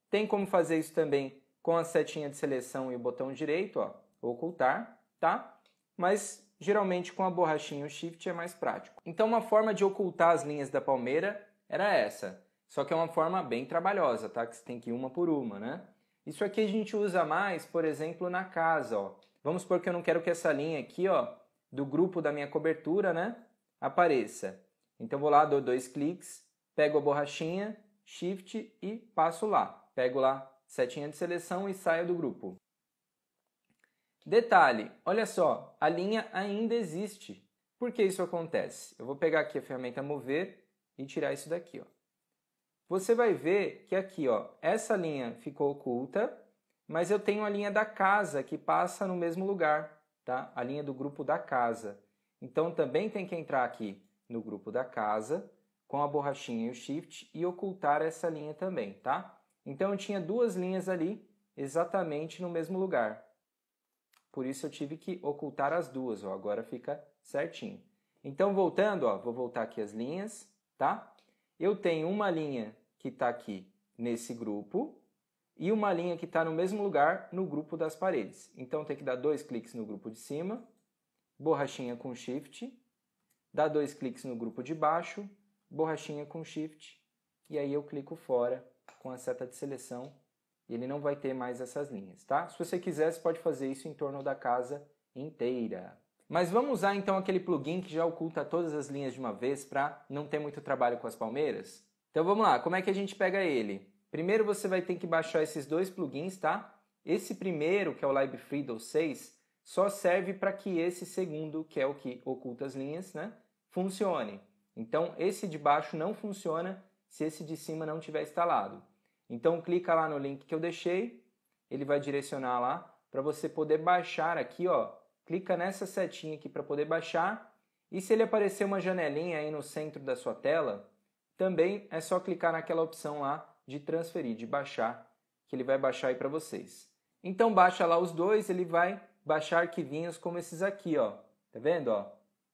Tem como fazer isso também com a setinha de seleção e o botão direito, ó, ocultar, tá? Mas geralmente com a borrachinha e o Shift é mais prático. Então uma forma de ocultar as linhas da palmeira era essa. Só que é uma forma bem trabalhosa, tá? Que você tem que ir uma por uma, né? Isso aqui a gente usa mais, por exemplo, na casa, ó. Vamos supor que eu não quero que essa linha aqui, ó, do grupo da minha cobertura, né, apareça. Então vou lá, dou 2 cliques, pego a borrachinha, Shift e passo lá. Pego lá, setinha de seleção e saio do grupo. Detalhe, olha só, a linha ainda existe. Por que isso acontece? Eu vou pegar aqui a ferramenta Mover e tirar isso daqui, ó. Você vai ver que aqui, ó, essa linha ficou oculta, mas eu tenho a linha da casa que passa no mesmo lugar, tá? A linha do grupo da casa. Então também tem que entrar aqui no grupo da casa, com a borrachinha e o Shift e ocultar essa linha também, tá? Então eu tinha duas linhas ali exatamente no mesmo lugar. Por isso eu tive que ocultar as duas, ó, agora fica certinho. Então voltando, ó, vou voltar aqui as linhas, tá? Eu tenho uma linha que está aqui nesse grupo e uma linha que está no mesmo lugar no grupo das paredes. Então tem que dar 2 cliques no grupo de cima, borrachinha com Shift, dar 2 cliques no grupo de baixo, borrachinha com Shift, e aí eu clico fora com a seta de seleção e ele não vai ter mais essas linhas, tá? Se você quiser, você pode fazer isso em torno da casa inteira. Mas vamos usar então aquele plugin que já oculta todas as linhas de uma vez para não ter muito trabalho com as palmeiras? Então vamos lá, como é que a gente pega ele? Primeiro você vai ter que baixar esses dois plugins, tá? Esse primeiro, que é o LibFreedle 6, só serve para que esse segundo, que é o que oculta as linhas, né, funcione. Então esse de baixo não funciona se esse de cima não tiver instalado. Então clica lá no link que eu deixei, ele vai direcionar lá para você poder baixar aqui, ó. Clica nessa setinha aqui para poder baixar. E se ele aparecer uma janelinha aí no centro da sua tela, também é só clicar naquela opção lá de transferir, de baixar, que ele vai baixar aí para vocês. Então baixa lá os dois, ele vai baixar arquivinhos como esses aqui, ó. Tá vendo, ó?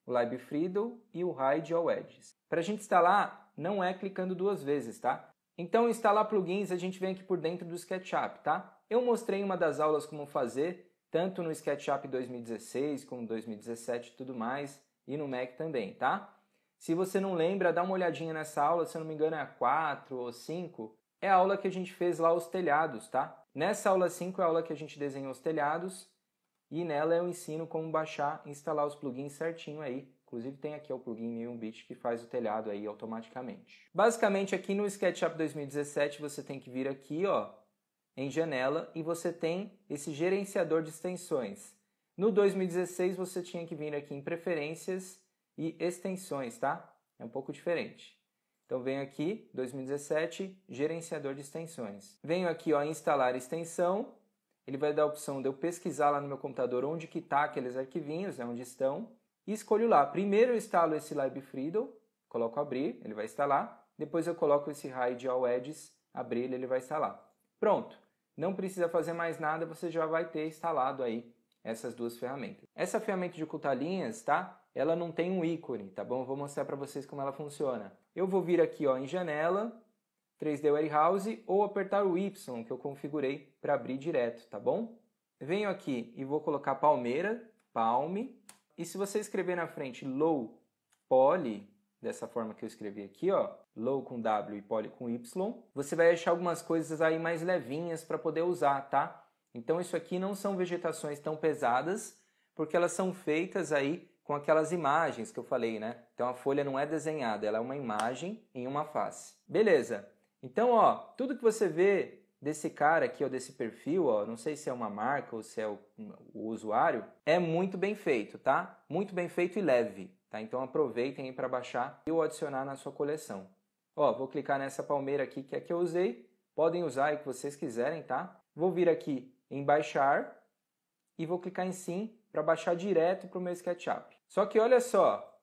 O LibFreedle e o Hide All Edges. Para a gente instalar, não é clicando duas vezes, tá? Então instalar plugins a gente vem aqui por dentro do SketchUp, tá? Eu mostrei em uma das aulas como fazer, tanto no SketchUp 2016 como 2017 e tudo mais, e no Mac também, tá? Se você não lembra, dá uma olhadinha nessa aula, se eu não me engano é a 4 ou 5, é a aula que a gente fez lá os telhados, tá? Nessa aula 5 é a aula que a gente desenhou os telhados, e nela eu ensino como baixar e instalar os plugins certinho aí. Inclusive tem aqui o plugin 1001bit que faz o telhado aí automaticamente. Basicamente aqui no SketchUp 2017 você tem que vir aqui, ó, em janela, e você tem esse gerenciador de extensões. No 2016 você tinha que vir aqui em preferências e extensões, tá? É um pouco diferente. Então venho aqui, 2017, gerenciador de extensões. Venho aqui, ó, instalar extensão. Ele vai dar a opção de eu pesquisar lá no meu computador onde que tá aqueles arquivinhos, né, onde estão. E escolho lá. Primeiro eu instalo esse LibFreedle, coloco abrir, ele vai instalar. Depois eu coloco esse Hide All Edges, abrir, ele vai instalar. Pronto. Não precisa fazer mais nada, você já vai ter instalado aí essas duas ferramentas. Essa ferramenta de ocultar linhas, tá? Ela não tem um ícone, tá bom? Eu vou mostrar para vocês como ela funciona. Eu vou vir aqui, ó, em janela, 3D Warehouse, ou apertar o Y que eu configurei para abrir direto, tá bom? Venho aqui e vou colocar palmeira, palme, e se você escrever na frente low poly, dessa forma que eu escrevi aqui, ó, low com W e poly com Y, você vai achar algumas coisas aí mais levinhas para poder usar, tá? Então isso aqui não são vegetações tão pesadas, porque elas são feitas aí com aquelas imagens que eu falei, né? Então a folha não é desenhada, ela é uma imagem em uma face. Beleza. Então, ó, tudo que você vê desse cara aqui, ó, desse perfil, ó, não sei se é uma marca ou se é o usuário, é muito bem feito, tá? Muito bem feito e leve, tá? Então aproveitem aí para baixar e o adicionar na sua coleção. Ó, vou clicar nessa palmeira aqui que é que eu usei, podem usar aí que vocês quiserem, tá? Vou vir aqui em baixar e vou clicar em sim para baixar direto para o meu SketchUp. Só que olha só,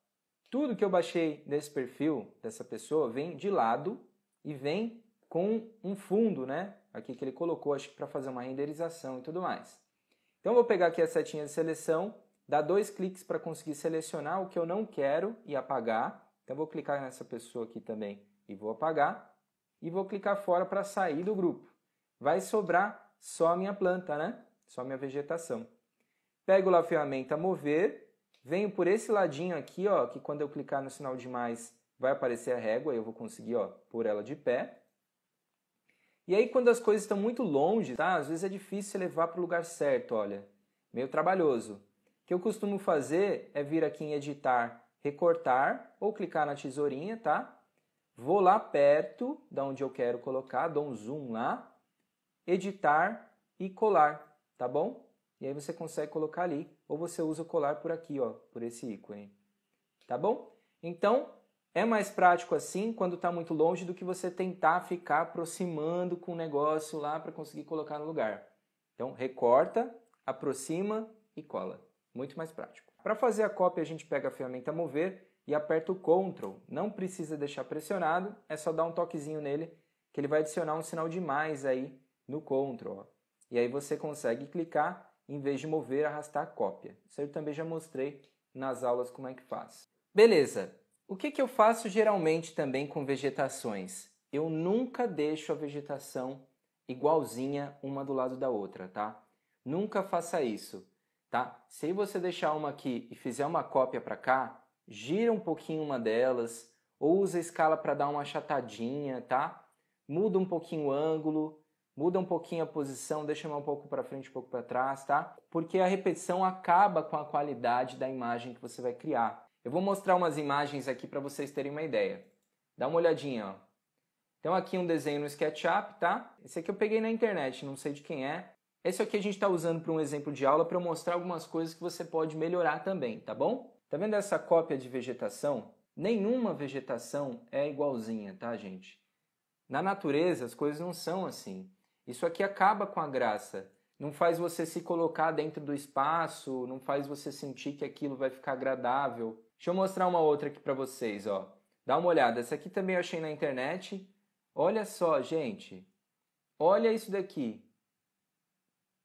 tudo que eu baixei desse perfil, dessa pessoa, vem de lado e vem com um fundo, né? Aqui que ele colocou, acho que para fazer uma renderização e tudo mais. Então eu vou pegar aqui a setinha de seleção, dar 2 cliques para conseguir selecionar o que eu não quero e apagar. Então eu vou clicar nessa pessoa aqui também e vou apagar. E vou clicar fora para sair do grupo. vai sobrar só a minha planta, né? Só a minha vegetação. Pego lá a ferramenta mover, venho por esse ladinho aqui, ó, que quando eu clicar no sinal de mais vai aparecer a régua, e eu vou conseguir, ó, pôr ela de pé. E aí quando as coisas estão muito longe, tá? Às vezes é difícil levar para o lugar certo, olha. Meio trabalhoso. O que eu costumo fazer é vir aqui em editar, recortar, ou clicar na tesourinha, tá? Vou lá perto da onde eu quero colocar, dou um zoom lá, editar e colar, tá bom? E aí você consegue colocar ali, ou você usa o colar por aqui, ó, por esse ícone, tá bom? Então, é mais prático assim quando está muito longe do que você tentar ficar aproximando com o negócio lá para conseguir colocar no lugar. Então, recorta, aproxima e cola. Muito mais prático. Para fazer a cópia, a gente pega a ferramenta mover e aperta o Ctrl. Não precisa deixar pressionado, é só dar um toquezinho nele que ele vai adicionar um sinal de mais aí no Ctrl. Ó. E aí você consegue clicar em vez de mover, arrastar a cópia. Isso eu também já mostrei nas aulas como é que faz. Beleza. O que eu faço geralmente também com vegetações? Eu nunca deixo a vegetação igualzinha uma do lado da outra, tá? Nunca faça isso, tá? Se você deixar uma aqui e fizer uma cópia para cá, gira um pouquinho uma delas, ou usa a escala para dar uma achatadinha, tá? Muda um pouquinho o ângulo, muda um pouquinho a posição, deixa um pouco para frente, um pouco para trás, tá? Porque a repetição acaba com a qualidade da imagem que você vai criar. Eu vou mostrar umas imagens aqui para vocês terem uma ideia. Dá uma olhadinha, ó. Então aqui um desenho no SketchUp, tá? Esse aqui eu peguei na internet, não sei de quem é. Esse aqui a gente está usando para um exemplo de aula para mostrar algumas coisas que você pode melhorar também, tá bom? Tá vendo essa cópia de vegetação? Nenhuma vegetação é igualzinha, tá, gente? Na natureza as coisas não são assim. Isso aqui acaba com a graça. Não faz você se colocar dentro do espaço, não faz você sentir que aquilo vai ficar agradável. Deixa eu mostrar uma outra aqui para vocês, ó. Dá uma olhada. Essa aqui também eu achei na internet. Olha só, gente. Olha isso daqui.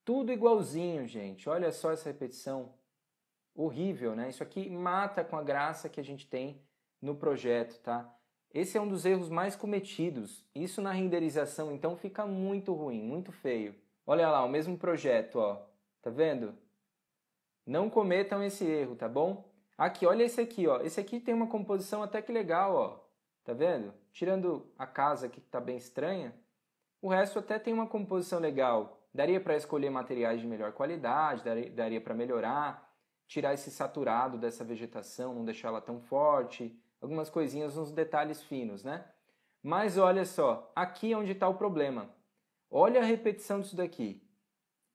Tudo igualzinho, gente. Olha só essa repetição. Horrível, né? Isso aqui mata com a graça que a gente tem no projeto, tá? Esse é um dos erros mais cometidos. Isso na renderização, então, fica muito ruim, muito feio. Olha lá, o mesmo projeto, ó. Tá vendo? Não cometam esse erro, tá bom? Aqui, olha esse aqui, ó. Esse aqui tem uma composição até que legal, ó. Tá vendo? Tirando a casa aqui que tá bem estranha, o resto até tem uma composição legal. Daria para escolher materiais de melhor qualidade, daria para melhorar, tirar esse saturado dessa vegetação, não deixar ela tão forte, algumas coisinhas, uns detalhes finos, né? Mas olha só, aqui é onde está o problema. Olha a repetição disso daqui.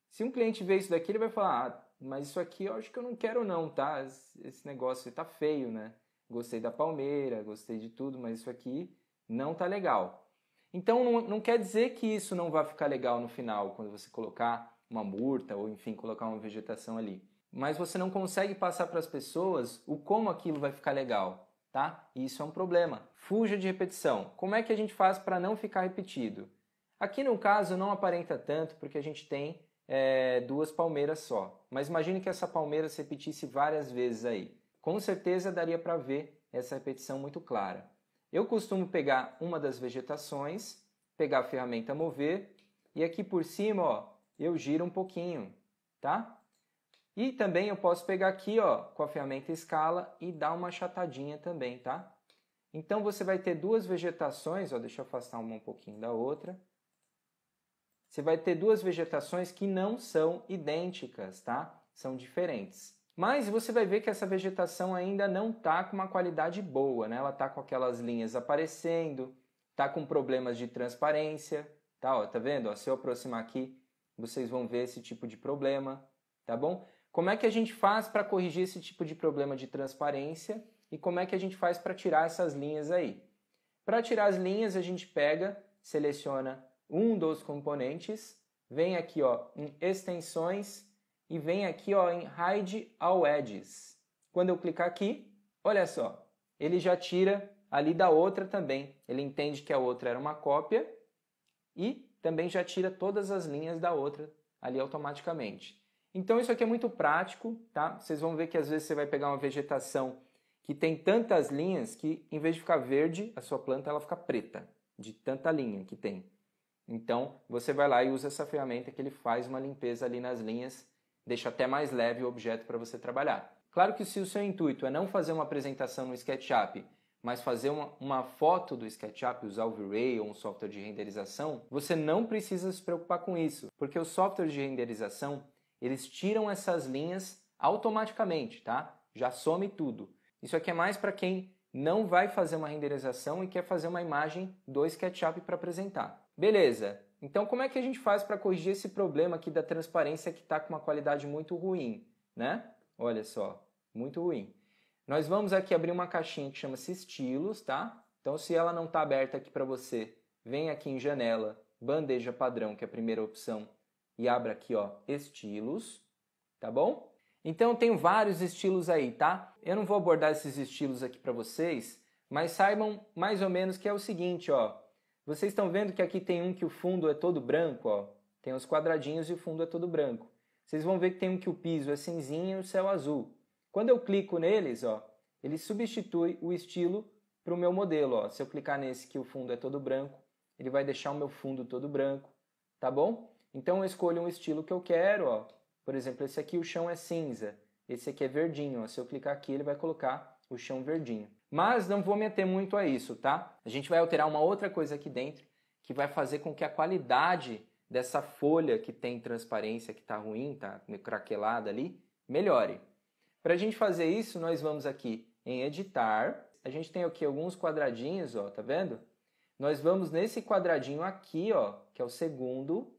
Se um cliente vê isso daqui, ele vai falar, ah, mas isso aqui eu acho que eu não quero não, tá? Esse negócio tá feio, né? Gostei da palmeira, gostei de tudo, mas isso aqui não tá legal. Então não quer dizer que isso não vai ficar legal no final, quando você colocar uma murta ou enfim, colocar uma vegetação ali. Mas você não consegue passar para as pessoas o como aquilo vai ficar legal, tá? E isso é um problema. Fuja de repetição. Como é que a gente faz para não ficar repetido? Aqui no caso não aparenta tanto porque a gente tem duas palmeiras só. Mas imagine que essa palmeira se repetisse várias vezes aí. Com certeza daria para ver essa repetição muito clara. Eu costumo pegar uma das vegetações, pegar a ferramenta mover e aqui por cima, ó, eu giro um pouquinho, tá? E também eu posso pegar aqui, ó, com a ferramenta escala e dar uma achatadinha também, tá? Então você vai ter duas vegetações, ó, deixa eu afastar uma um pouquinho da outra. Você vai ter duas vegetações que não são idênticas, tá? São diferentes. Mas você vai ver que essa vegetação ainda não está com uma qualidade boa, né? Ela está com aquelas linhas aparecendo, está com problemas de transparência, tá? Ó, tá vendo? Ó, se eu aproximar aqui, vocês vão ver esse tipo de problema, tá bom? Como é que a gente faz para corrigir esse tipo de problema de transparência e como é que a gente faz para tirar essas linhas aí? Para tirar as linhas, a gente pega, seleciona um dos componentes, vem aqui, ó, em extensões e vem aqui, ó, em Hide All Edges. Quando eu clicar aqui, olha só, ele já tira ali da outra também. Ele entende que a outra era uma cópia e também já tira todas as linhas da outra ali automaticamente. Então isso aqui é muito prático, tá? Vocês vão ver que às vezes você vai pegar uma vegetação que tem tantas linhas que em vez de ficar verde, a sua planta ela fica preta, de tanta linha que tem. Então, você vai lá e usa essa ferramenta que ele faz uma limpeza ali nas linhas, deixa até mais leve o objeto para você trabalhar. Claro que se o seu intuito é não fazer uma apresentação no SketchUp, mas fazer uma foto do SketchUp, usar o V-Ray ou um software de renderização, você não precisa se preocupar com isso, porque os softwares de renderização, eles tiram essas linhas automaticamente, tá? Já some tudo. Isso aqui é mais para quem não vai fazer uma renderização e quer fazer uma imagem do SketchUp para apresentar. Beleza, então como é que a gente faz para corrigir esse problema aqui da transparência que está com uma qualidade muito ruim, né? Olha só, muito ruim. Nós vamos aqui abrir uma caixinha que chama-se estilos, tá? Então se ela não está aberta aqui para você, vem aqui em janela, bandeja padrão, que é a primeira opção, e abra aqui, ó, estilos, tá bom? Então eu tenho vários estilos aí, tá? Eu não vou abordar esses estilos aqui para vocês, mas saibam mais ou menos que é o seguinte, ó. Vocês estão vendo que aqui tem um que o fundo é todo branco, ó. Tem os quadradinhos e o fundo é todo branco. Vocês vão ver que tem um que o piso é cinzinho e o céu azul. Quando eu clico neles, ó, ele substitui o estilo para o meu modelo, ó. Se eu clicar nesse que o fundo é todo branco, ele vai deixar o meu fundo todo branco, tá bom? Então eu escolho um estilo que eu quero, ó. Por exemplo, esse aqui o chão é cinza, esse aqui é verdinho, ó. Se eu clicar aqui ele vai colocar o chão verdinho. Mas não vou me ater muito a isso, tá? A gente vai alterar uma outra coisa aqui dentro que vai fazer com que a qualidade dessa folha que tem transparência, que está ruim, tá craquelada ali, melhore. Para a gente fazer isso, nós vamos aqui em editar. A gente tem aqui alguns quadradinhos, ó, tá vendo? Nós vamos nesse quadradinho aqui, ó, que é o segundo,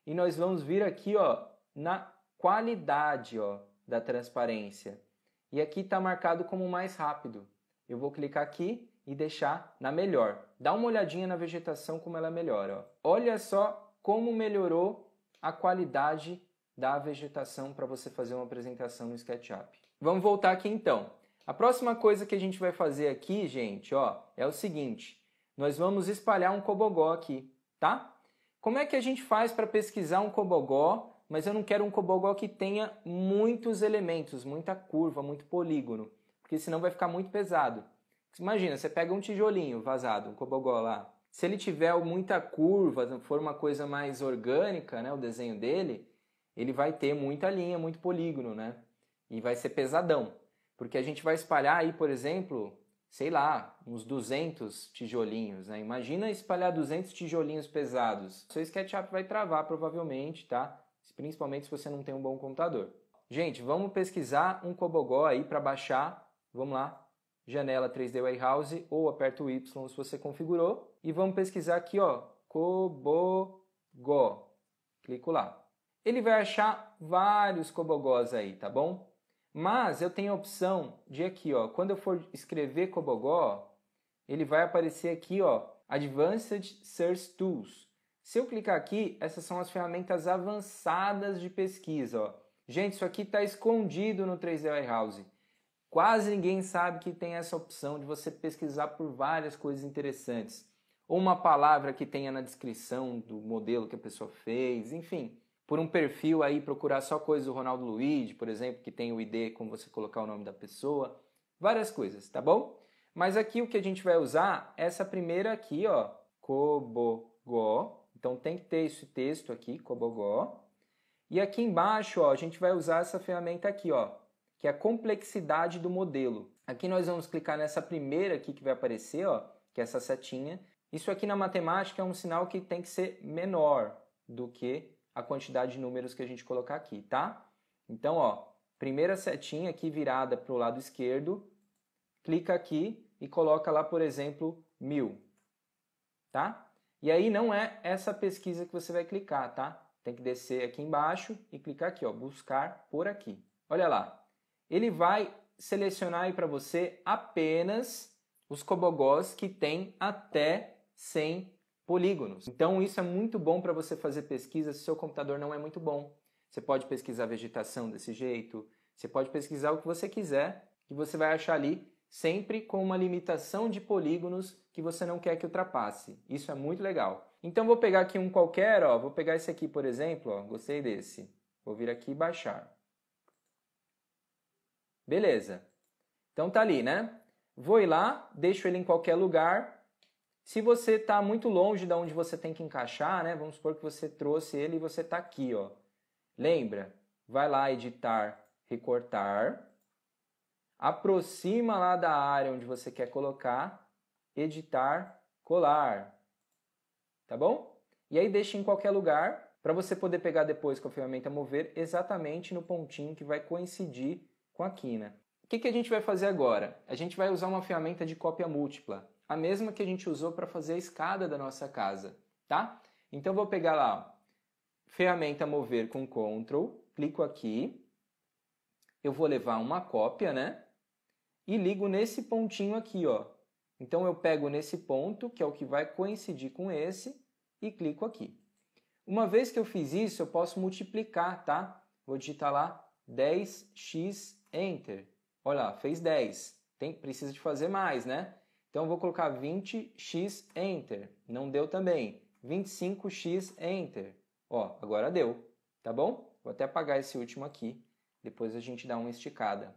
e nós vamos vir aqui, ó, na qualidade, ó, da transparência. E aqui está marcado como mais rápido. Eu vou clicar aqui e deixar na melhor. Dá uma olhadinha na vegetação como ela melhora, ó. Olha só como melhorou a qualidade da vegetação para você fazer uma apresentação no SketchUp. Vamos voltar aqui então. A próxima coisa que a gente vai fazer aqui, gente, ó, é o seguinte. Nós vamos espalhar um cobogó aqui, tá? Como é que a gente faz para pesquisar um cobogó, mas eu não quero um cobogó que tenha muitos elementos, muita curva, muito polígono, porque senão vai ficar muito pesado. Imagina, você pega um tijolinho vazado, um cobogó lá. Se ele tiver muita curva, for uma coisa mais orgânica, né, o desenho dele, ele vai ter muita linha, muito polígono, né? E vai ser pesadão. Porque a gente vai espalhar aí, por exemplo, sei lá, uns 200 tijolinhos, né? Imagina espalhar 200 tijolinhos pesados. O seu SketchUp vai travar provavelmente, tá? Principalmente se você não tem um bom computador. Gente, vamos pesquisar um cobogó aí para baixar. Vamos lá. Janela 3D Warehouse ou aperta o Y se você configurou. E vamos pesquisar aqui, ó, cobogó. Clico lá. Ele vai achar vários cobogós aí, tá bom? Mas eu tenho a opção de aqui, ó, quando eu for escrever cobogó, ele vai aparecer aqui, ó, Advanced Search Tools. Se eu clicar aqui, essas são as ferramentas avançadas de pesquisa, ó. Gente, isso aqui está escondido no 3D Warehouse. Quase ninguém sabe que tem essa opção de você pesquisar por várias coisas interessantes. Ou uma palavra que tenha na descrição do modelo que a pessoa fez, enfim. Por um perfil aí, procurar só coisas do Ronaldo Luigi, por exemplo, que tem o ID, como você colocar o nome da pessoa. Várias coisas, tá bom? Mas aqui o que a gente vai usar é essa primeira aqui, ó, cobogó. Então tem que ter esse texto aqui, cobogó. E aqui embaixo, ó, a gente vai usar essa ferramenta aqui, ó, que é a complexidade do modelo. Aqui nós vamos clicar nessa primeira aqui que vai aparecer, ó, que é essa setinha. Isso aqui na matemática é um sinal que tem que ser menor do que a quantidade de números que a gente colocar aqui, tá? Então, ó, primeira setinha aqui virada para o lado esquerdo, clica aqui e coloca lá, por exemplo, 1000, tá? E aí não é essa pesquisa que você vai clicar, tá? Tem que descer aqui embaixo e clicar aqui, ó, buscar por aqui. Olha lá, ele vai selecionar aí para você apenas os cobogós que tem até 100 polígonos. Então isso é muito bom para você fazer pesquisa se o seu computador não é muito bom. Você pode pesquisar vegetação desse jeito, você pode pesquisar o que você quiser, que você vai achar ali, sempre com uma limitação de polígonos que você não quer que ultrapasse. Isso é muito legal. Então vou pegar aqui um qualquer, ó, vou pegar esse aqui, por exemplo, ó, gostei desse. Vou vir aqui e baixar. Beleza. Então tá ali, né? Vou ir lá, deixo ele em qualquer lugar Se você está muito longe de onde você tem que encaixar, né? Vamos supor que você trouxe ele e você está aqui, ó. Lembra? Vai lá, editar, recortar. Aproxima lá da área onde você quer colocar, editar, colar. Tá bom? E aí deixa em qualquer lugar para você poder pegar depois com a ferramenta mover exatamente no pontinho que vai coincidir com a quina. O que a gente vai fazer agora? A gente vai usar uma ferramenta de cópia múltipla, a mesma que a gente usou para fazer a escada da nossa casa, tá? Então eu vou pegar lá, ó, ferramenta mover com Ctrl, clico aqui, eu vou levar uma cópia, né? E ligo nesse pontinho aqui, ó. Então eu pego nesse ponto, que é o que vai coincidir com esse, e clico aqui. Uma vez que eu fiz isso, eu posso multiplicar, tá? Vou digitar lá 10x, Enter. Olha lá, fez 10. Precisa de fazer mais, né? Então eu vou colocar 20x, Enter. Não deu também. 25x, Enter. Ó, agora deu, tá bom? Vou até apagar esse último aqui. Depois a gente dá uma esticada,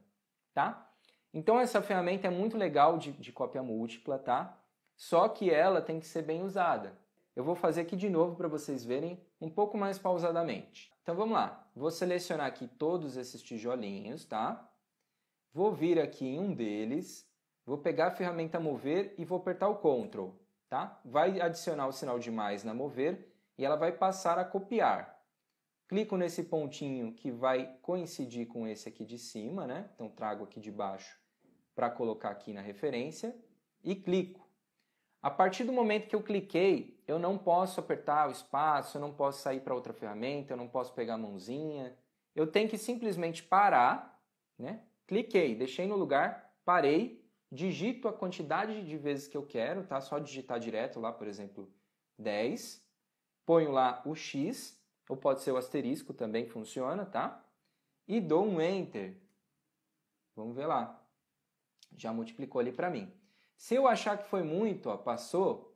tá? Então essa ferramenta é muito legal de cópia múltipla, tá? Só que ela tem que ser bem usada. Eu vou fazer aqui de novo para vocês verem um pouco mais pausadamente. Então vamos lá. Vou selecionar aqui todos esses tijolinhos, tá? Vou vir aqui em um deles, vou pegar a ferramenta mover e vou apertar o Ctrl, tá? Vai adicionar o sinal de mais na mover e ela vai passar a copiar. Clico nesse pontinho que vai coincidir com esse aqui de cima, né? Então trago aqui de baixo para colocar aqui na referência e clico. A partir do momento que eu cliquei, eu não posso apertar o espaço, eu não posso sair para outra ferramenta, eu não posso pegar a mãozinha. Eu tenho que simplesmente parar, né? Cliquei, deixei no lugar, parei, digito a quantidade de vezes que eu quero, tá? Só digitar direto lá, por exemplo, 10. Ponho lá o X, ou pode ser o asterisco, também funciona, tá? E dou um Enter. Vamos ver lá. Já multiplicou ali para mim. Se eu achar que foi muito, ó, passou,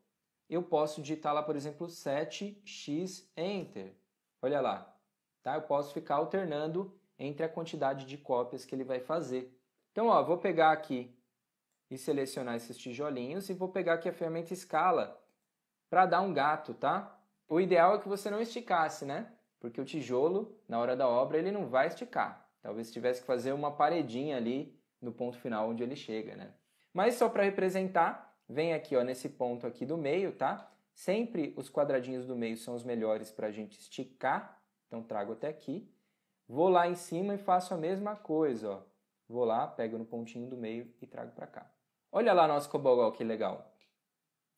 eu posso digitar lá, por exemplo, 7x, Enter. Olha lá. Tá? Eu posso ficar alternando entre a quantidade de cópias que ele vai fazer. Então, ó, vou pegar aqui e selecionar esses tijolinhos e vou pegar aqui a ferramenta escala para dar um gato, tá? O ideal é que você não esticasse, né? Porque o tijolo, na hora da obra, ele não vai esticar. Talvez tivesse que fazer uma paredinha ali no ponto final onde ele chega, né? Mas só para representar, vem aqui ó, nesse ponto aqui do meio, tá? Sempre os quadradinhos do meio são os melhores para a gente esticar. Então trago até aqui. Vou lá em cima e faço a mesma coisa, ó. Vou lá, pego no pontinho do meio e trago para cá. Olha lá nosso cobogó, que legal.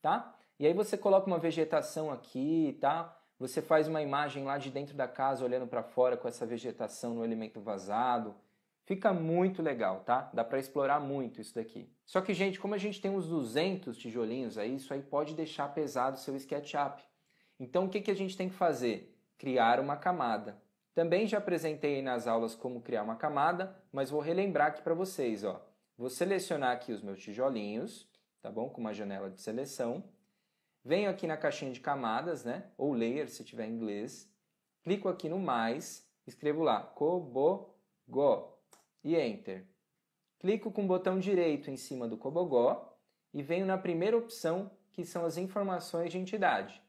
Tá? E aí você coloca uma vegetação aqui, tá? Você faz uma imagem lá de dentro da casa olhando para fora com essa vegetação no elemento vazado. Fica muito legal, tá? Dá para explorar muito isso daqui. Só que, gente, como a gente tem uns 200 tijolinhos aí, isso aí pode deixar pesado o seu SketchUp. Então, o que a gente tem que fazer? Criar uma camada. Também já apresentei aí nas aulas como criar uma camada, mas vou relembrar aqui para vocês, ó. Vou selecionar aqui os meus tijolinhos, tá bom? Com uma janela de seleção. Venho aqui na caixinha de camadas, né? Ou layer, se tiver em inglês. Clico aqui no mais, escrevo lá, cobogó. E Enter. Clico com o botão direito em cima do cobogó e venho na primeira opção, que são as informações de entidade.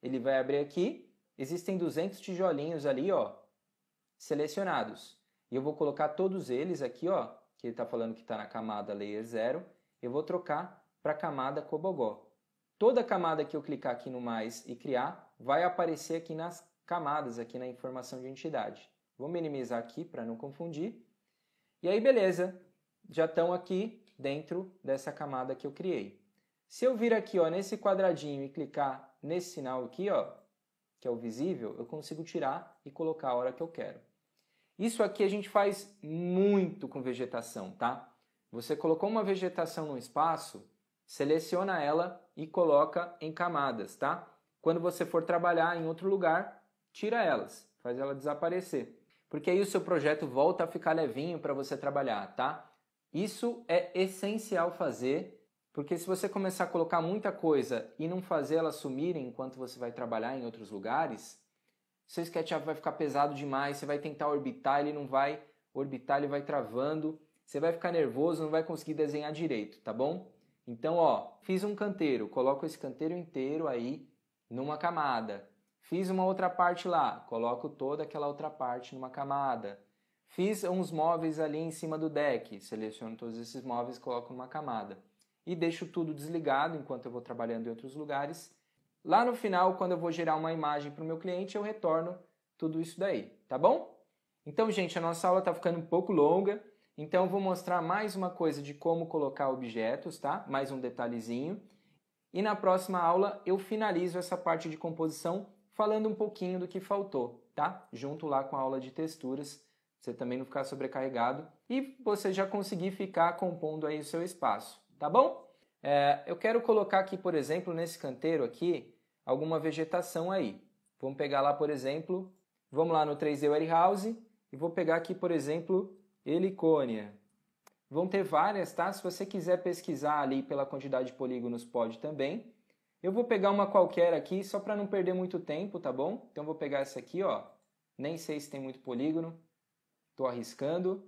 Ele vai abrir aqui, existem 200 tijolinhos ali, ó, selecionados. E eu vou colocar todos eles aqui, ó, que ele está falando que está na camada Layer 0, eu vou trocar para a camada cobogó. Toda camada que eu clicar aqui no mais e criar, vai aparecer aqui nas camadas, aqui na informação de entidade. Vou minimizar aqui para não confundir. E aí, beleza, já estão aqui dentro dessa camada que eu criei. Se eu vir aqui ó, nesse quadradinho e clicar nesse sinal aqui, ó, que é o visível, eu consigo tirar e colocar a hora que eu quero. Isso aqui a gente faz muito com vegetação, tá? Você colocou uma vegetação no espaço, seleciona ela e coloca em camadas, tá? Quando você for trabalhar em outro lugar, tira elas, faz ela desaparecer. Porque aí o seu projeto volta a ficar levinho para você trabalhar, tá? Isso é essencial fazer, porque se você começar a colocar muita coisa e não fazer ela sumirem enquanto você vai trabalhar em outros lugares, seu SketchUp vai ficar pesado demais, você vai tentar orbitar, ele não vai orbitar, ele vai travando, você vai ficar nervoso, não vai conseguir desenhar direito, tá bom? Então, ó, fiz um canteiro, coloco esse canteiro inteiro aí numa camada. Fiz uma outra parte lá, coloco toda aquela outra parte numa camada. Fiz uns móveis ali em cima do deck, seleciono todos esses móveis e coloco numa camada. E deixo tudo desligado enquanto eu vou trabalhando em outros lugares. Lá no final, quando eu vou gerar uma imagem para o meu cliente, eu retorno tudo isso daí, tá bom? Então, gente, a nossa aula está ficando um pouco longa, então eu vou mostrar mais uma coisa de como colocar objetos, tá? Mais um detalhezinho. E na próxima aula eu finalizo essa parte de composição falando um pouquinho do que faltou, tá? Junto lá com a aula de texturas, você também não ficar sobrecarregado e você já conseguir ficar compondo aí o seu espaço, tá bom? Eu quero colocar aqui, por exemplo, nesse canteiro aqui, alguma vegetação aí. Vamos pegar lá, por exemplo, vamos lá no 3D Warehouse e vou pegar aqui, por exemplo, helicônia. Vão ter várias, tá? Se você quiser pesquisar ali pela quantidade de polígonos, pode também. Eu vou pegar uma qualquer aqui, só para não perder muito tempo, tá bom? Então vou pegar essa aqui, ó. Nem sei se tem muito polígono. Estou arriscando.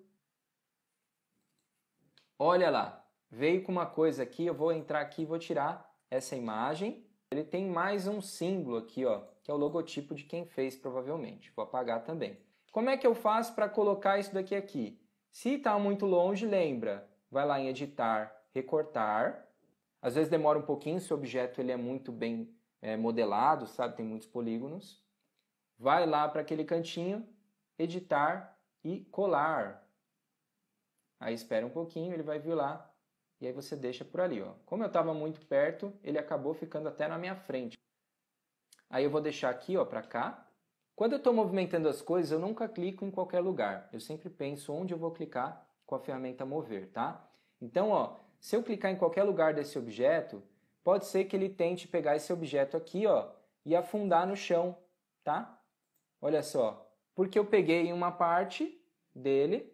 Olha lá. Veio com uma coisa aqui, eu vou entrar aqui e vou tirar essa imagem. Ele tem mais um símbolo aqui, ó, que é o logotipo de quem fez, provavelmente. Vou apagar também. Como é que eu faço para colocar isso daqui aqui? Se está muito longe, lembra, vai lá em editar, recortar. Às vezes demora um pouquinho, se o objeto ele é muito bem modelado, sabe? Tem muitos polígonos. Vai lá para aquele cantinho, editar e colar. Aí espera um pouquinho, ele vai vir lá e aí você deixa por ali, ó. Como eu estava muito perto, ele acabou ficando até na minha frente. Aí eu vou deixar aqui, ó, para cá. Quando eu estou movimentando as coisas, eu nunca clico em qualquer lugar. Eu sempre penso onde eu vou clicar com a ferramenta mover, tá? Então, ó, se eu clicar em qualquer lugar desse objeto, pode ser que ele tente pegar esse objeto aqui, ó, e afundar no chão, tá? Olha só, porque eu peguei uma parte dele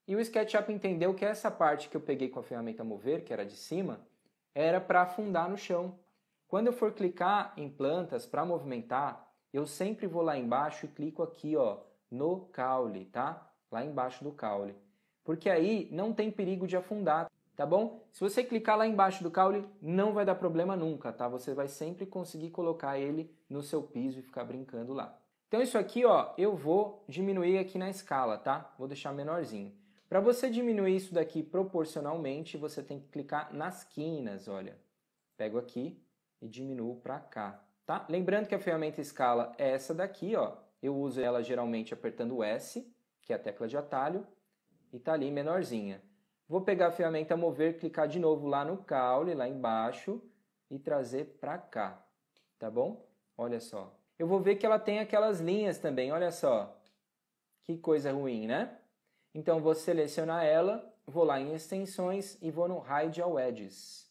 e o SketchUp entendeu que essa parte que eu peguei com a ferramenta mover, que era de cima, era para afundar no chão. Quando eu for clicar em plantas para movimentar, eu sempre vou lá embaixo e clico aqui, ó, no caule, tá? Lá embaixo do caule. Porque aí não tem perigo de afundar, tá bom? Se você clicar lá embaixo do caule, não vai dar problema nunca, tá? Você vai sempre conseguir colocar ele no seu piso e ficar brincando lá. Então isso aqui, ó, eu vou diminuir aqui na escala, tá? Vou deixar menorzinho. Para você diminuir isso daqui proporcionalmente, você tem que clicar nas quinas, olha. Pego aqui e diminuo para cá, tá? Lembrando que a ferramenta escala é essa daqui, ó. Eu uso ela geralmente apertando o S, que é a tecla de atalho, e tá ali menorzinha. Vou pegar a ferramenta mover, clicar de novo lá no caule, lá embaixo, e trazer para cá, tá bom? Olha só. Eu vou ver que ela tem aquelas linhas também, olha só. Que coisa ruim, né? Então vou selecionar ela, vou lá em extensões e vou no Hide All Edges.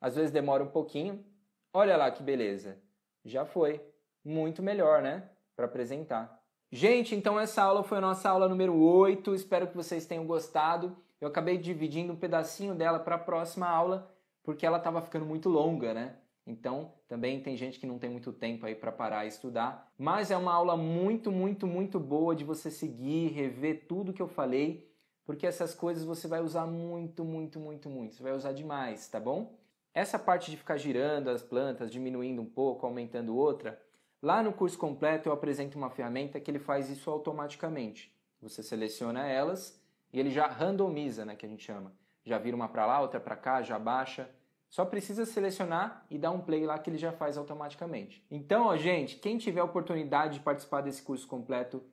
Às vezes demora um pouquinho. Olha lá que beleza. Já foi. Muito melhor, né? Para apresentar. Gente, então essa aula foi a nossa aula número 8. Espero que vocês tenham gostado. Eu acabei dividindo um pedacinho dela para a próxima aula, porque ela estava ficando muito longa, né? Então, também tem gente que não tem muito tempo aí para parar e estudar. Mas é uma aula muito, muito, muito boa de você seguir, rever tudo que eu falei, porque essas coisas você vai usar muito, muito, muito, muito. Você vai usar demais, tá bom? Essa parte de ficar girando as plantas, diminuindo um pouco, aumentando outra, lá no curso completo eu apresento uma ferramenta que ele faz isso automaticamente. Você seleciona elas e ele já randomiza, né, que a gente chama. Já vira uma para lá, outra para cá, já baixa. Só precisa selecionar e dar um play lá que ele já faz automaticamente. Então, ó, gente, quem tiver a oportunidade de participar desse curso completo,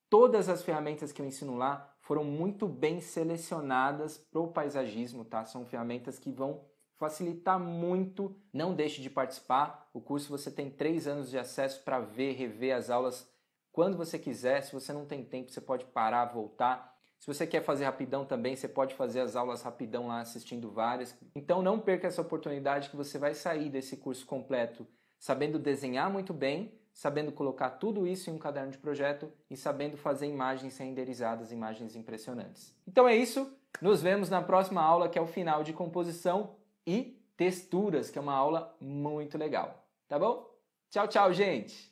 todas as ferramentas que eu ensino lá foram muito bem selecionadas para o paisagismo, tá? São ferramentas que vão facilitar muito. Não deixe de participar. O curso você tem 3 anos de acesso para ver, rever as aulas quando você quiser. Se você não tem tempo, você pode parar, voltar. Se você quer fazer rapidão também, você pode fazer as aulas rapidão lá assistindo várias. Então não perca essa oportunidade que você vai sair desse curso completo sabendo desenhar muito bem, sabendo colocar tudo isso em um caderno de projeto e sabendo fazer imagens renderizadas, imagens impressionantes. Então é isso, nos vemos na próxima aula, que é o final de composição e texturas, que é uma aula muito legal, tá bom? Tchau, tchau, gente!